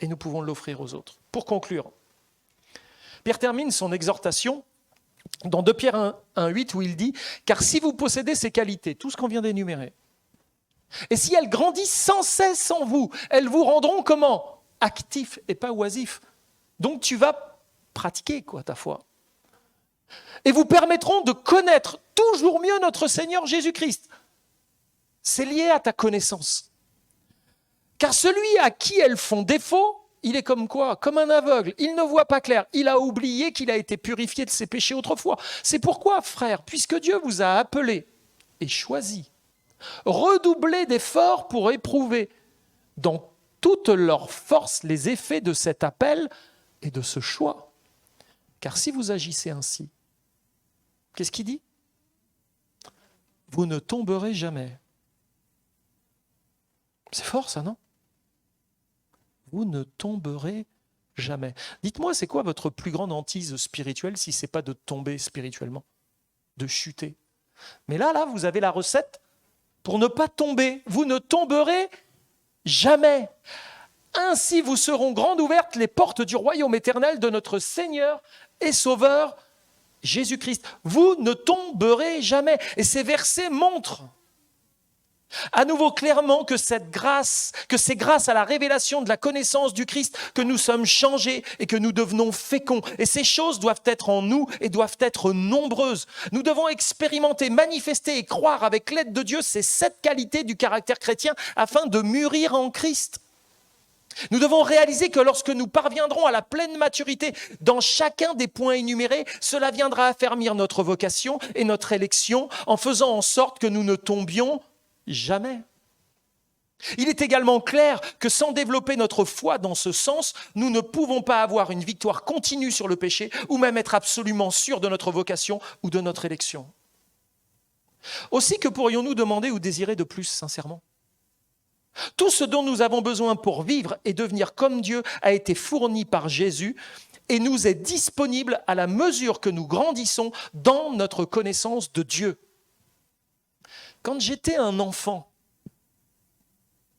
et nous pouvons l'offrir aux autres. Pour conclure, Pierre termine son exhortation dans 2 Pierre 1,8 où il dit « Car si vous possédez ces qualités, tout ce qu'on vient d'énumérer, et si elles grandissent sans cesse en vous, elles vous rendront comment ? Actifs et pas oisifs. Donc tu vas pratiquer ta foi. Et vous permettront de connaître toujours mieux notre Seigneur Jésus-Christ. » C'est lié à ta connaissance. Car celui à qui elles font défaut, il est comme quoi ? Comme un aveugle. Il ne voit pas clair. Il a oublié qu'il a été purifié de ses péchés autrefois. C'est pourquoi, frères, puisque Dieu vous a appelé et choisi, redoublez d'efforts pour éprouver dans toute leur force les effets de cet appel et de ce choix. Car si vous agissez ainsi, qu'est-ce qu'il dit? Vous ne tomberez jamais. C'est fort ça, non? Vous ne tomberez jamais. Dites-moi, c'est quoi votre plus grande hantise spirituelle si ce n'est pas de tomber spirituellement, de chuter? Mais là, vous avez la recette pour ne pas tomber. Vous ne tomberez jamais. Ainsi vous seront grandes ouvertes les portes du royaume éternel de notre Seigneur et Sauveur Jésus-Christ. Vous ne tomberez jamais. Et ces versets montrent à nouveau clairement que c'est grâce à la révélation de la connaissance du Christ que nous sommes changés et que nous devenons féconds. Et ces choses doivent être en nous et doivent être nombreuses. Nous devons expérimenter, manifester et croire avec l'aide de Dieu ces 7 qualités du caractère chrétien afin de mûrir en Christ. Nous devons réaliser que lorsque nous parviendrons à la pleine maturité dans chacun des points énumérés, cela viendra affermir notre vocation et notre élection en faisant en sorte que nous ne tombions jamais. Il est également clair que sans développer notre foi dans ce sens, nous ne pouvons pas avoir une victoire continue sur le péché ou même être absolument sûrs de notre vocation ou de notre élection. Aussi, que pourrions-nous demander ou désirer de plus sincèrement? Tout ce dont nous avons besoin pour vivre et devenir comme Dieu a été fourni par Jésus et nous est disponible à la mesure que nous grandissons dans notre connaissance de Dieu. Quand j'étais un enfant,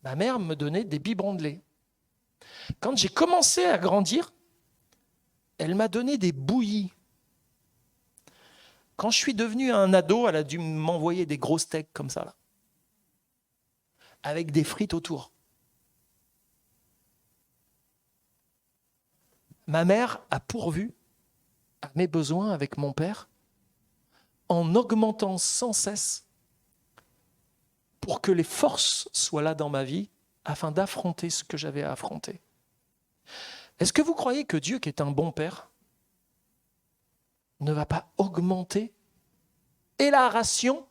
ma mère me donnait des biberons de lait. Quand j'ai commencé à grandir, elle m'a donné des bouillies. Quand je suis devenu un ado, elle a dû m'envoyer des gros steaks comme ça, là, avec des frites autour. Ma mère a pourvu à mes besoins avec mon père en augmentant sans cesse pour que les forces soient là dans ma vie afin d'affronter ce que j'avais à affronter. Est-ce que vous croyez que Dieu, qui est un bon père, ne va pas augmenter et la ration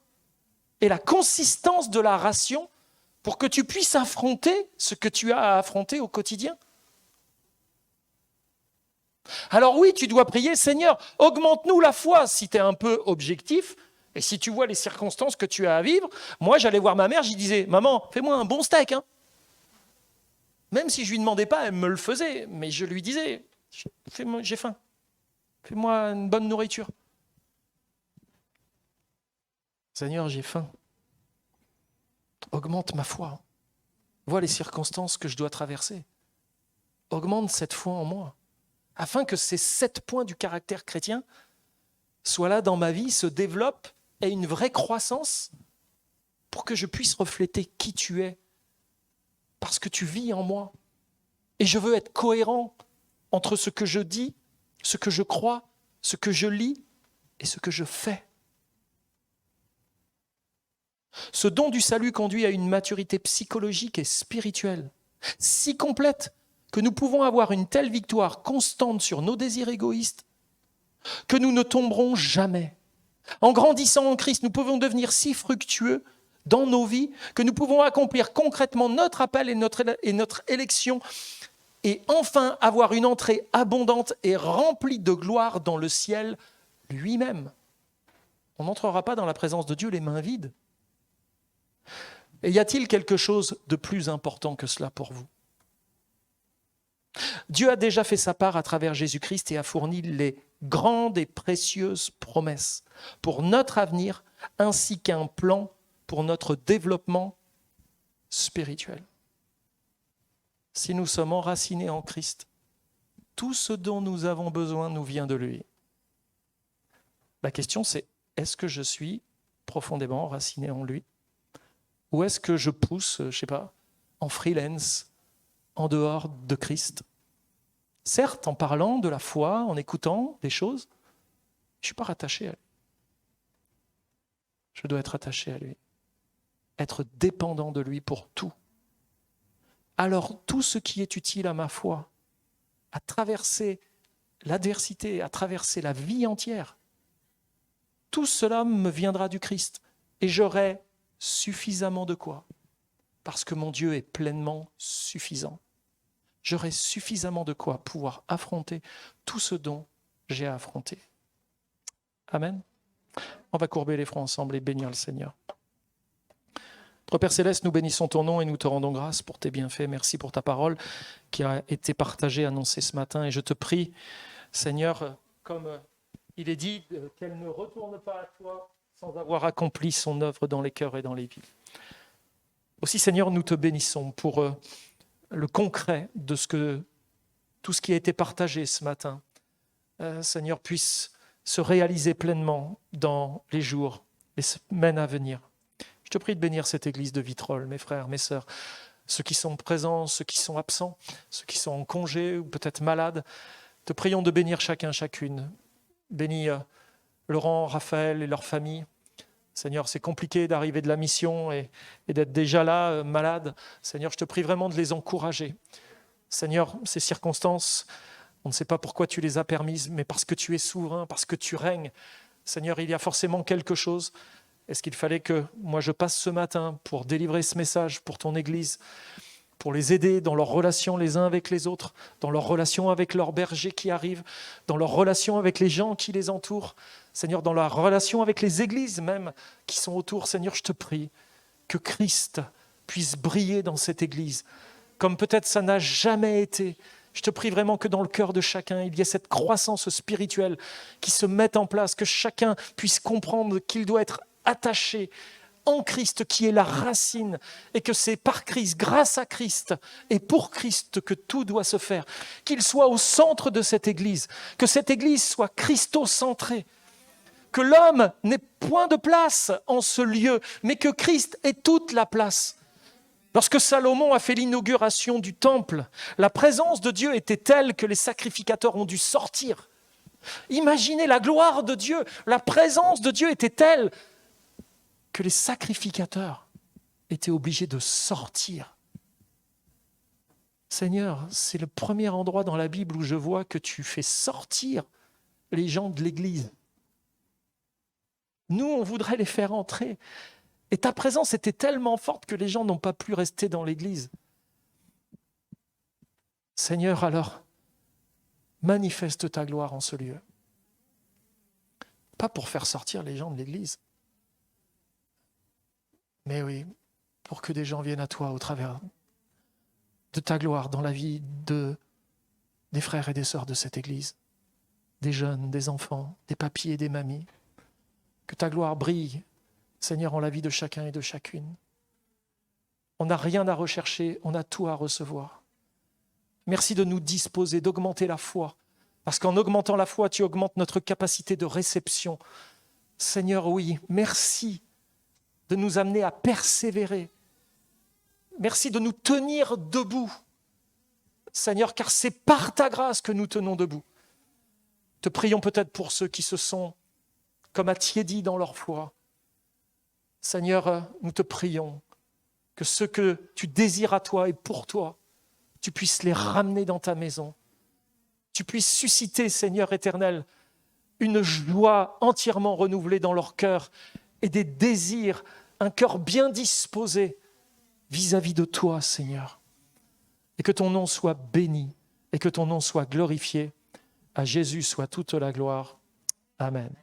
et la consistance de la ration pour que tu puisses affronter ce que tu as à affronter au quotidien? Alors oui, tu dois prier, Seigneur, augmente-nous la foi si tu es un peu objectif et si tu vois les circonstances que tu as à vivre. Moi, j'allais voir ma mère, je lui disais, maman, fais-moi un bon steak. Hein. Même si je ne lui demandais pas, elle me le faisait, mais je lui disais, j'ai faim, fais-moi une bonne nourriture. Seigneur, j'ai faim. Augmente ma foi. Vois les circonstances que je dois traverser. Augmente cette foi en moi, afin que ces 7 points du caractère chrétien soient là dans ma vie, se développent, aient une vraie croissance, pour que je puisse refléter qui tu es, parce que tu vis en moi. Et je veux être cohérent entre ce que je dis, ce que je crois, ce que je lis et ce que je fais. Ce don du salut conduit à une maturité psychologique et spirituelle si complète que nous pouvons avoir une telle victoire constante sur nos désirs égoïstes que nous ne tomberons jamais. En grandissant en Christ, nous pouvons devenir si fructueux dans nos vies que nous pouvons accomplir concrètement notre appel et notre élection et enfin avoir une entrée abondante et remplie de gloire dans le ciel lui-même. On n'entrera pas dans la présence de Dieu les mains vides. Et y a-t-il quelque chose de plus important que cela pour vous? Dieu a déjà fait sa part à travers Jésus-Christ et a fourni les grandes et précieuses promesses pour notre avenir ainsi qu'un plan pour notre développement spirituel. Si nous sommes enracinés en Christ, tout ce dont nous avons besoin nous vient de lui. La question c'est, est-ce que je suis profondément enraciné en lui? Ou est-ce que je pousse, en freelance, en dehors de Christ? Certes, en parlant de la foi, en écoutant des choses, je ne suis pas rattaché à lui. Je dois être attaché à lui, être dépendant de lui pour tout. Alors, tout ce qui est utile à ma foi, à traverser l'adversité, à traverser la vie entière, tout cela me viendra du Christ et j'aurai suffisamment de quoi? Parce que mon Dieu est pleinement suffisant. j'aurai suffisamment de quoi pouvoir affronter tout ce dont j'ai à affronter. Amen. On va courber les fronts ensemble et bénir le Seigneur. Notre Père Céleste, nous bénissons ton nom et nous te rendons grâce pour tes bienfaits. Merci pour ta parole qui a été partagée, annoncée ce matin. Et je te prie, Seigneur, comme il est dit, qu'elle ne retourne pas à toi sans avoir accompli son œuvre dans les cœurs et dans les vies. Aussi, Seigneur, nous te bénissons pour le concret de tout ce qui a été partagé ce matin, Seigneur, puisse se réaliser pleinement dans les jours, les semaines à venir. Je te prie de bénir cette église de Vitrolles, mes frères, mes sœurs, ceux qui sont présents, ceux qui sont absents, ceux qui sont en congé ou peut-être malades. Te prions de bénir chacun, chacune. Bénis Laurent, Raphaël et leurs familles. Seigneur, c'est compliqué d'arriver de la mission et d'être déjà là, malade. Seigneur, je te prie vraiment de les encourager. Seigneur, ces circonstances, on ne sait pas pourquoi tu les as permises, mais parce que tu es souverain, parce que tu règnes. Seigneur, il y a forcément quelque chose. Est-ce qu'il fallait que moi je passe ce matin pour délivrer ce message pour ton Église, pour les aider dans leurs relations les uns avec les autres, dans leurs relations avec leurs bergers qui arrivent, dans leurs relations avec les gens qui les entourent, Seigneur, dans la relation avec les églises même qui sont autour. Seigneur, je te prie que Christ puisse briller dans cette Église, comme peut-être ça n'a jamais été. Je te prie vraiment que dans le cœur de chacun, il y ait cette croissance spirituelle qui se mette en place, que chacun puisse comprendre qu'il doit être attaché en Christ qui est la racine et que c'est par Christ, grâce à Christ et pour Christ que tout doit se faire. Qu'il soit au centre de cette Église, que cette Église soit christocentrée, que l'homme n'ait point de place en ce lieu, mais que Christ ait toute la place. Lorsque Salomon a fait l'inauguration du temple, la présence de Dieu était telle que les sacrificateurs ont dû sortir. Imaginez la gloire de Dieu, la présence de Dieu était telle que les sacrificateurs étaient obligés de sortir. Seigneur, c'est le premier endroit dans la Bible où je vois que tu fais sortir les gens de l'Église. Nous, on voudrait les faire entrer. Et ta présence était tellement forte que les gens n'ont pas pu rester dans l'Église. Seigneur, alors, manifeste ta gloire en ce lieu. Pas pour faire sortir les gens de l'Église, mais oui, pour que des gens viennent à toi au travers de ta gloire dans la vie des frères et des sœurs de cette Église, des jeunes, des enfants, des papis et des mamies. Que ta gloire brille, Seigneur, en la vie de chacun et de chacune. On n'a rien à rechercher, on a tout à recevoir. Merci de nous disposer, d'augmenter la foi, parce qu'en augmentant la foi, tu augmentes notre capacité de réception. Seigneur, oui, merci de nous amener à persévérer. Merci de nous tenir debout, Seigneur, car c'est par ta grâce que nous tenons debout. Te prions peut-être pour ceux qui se sont comme attiédis dans leur foi. Seigneur, nous te prions que ce que tu désires à toi et pour toi, tu puisses les ramener dans ta maison. Tu puisses susciter, Seigneur éternel, une joie entièrement renouvelée dans leur cœur et des désirs, un cœur bien disposé vis-à-vis de toi, Seigneur. Et que ton nom soit béni et que ton nom soit glorifié. À Jésus soit toute la gloire. Amen.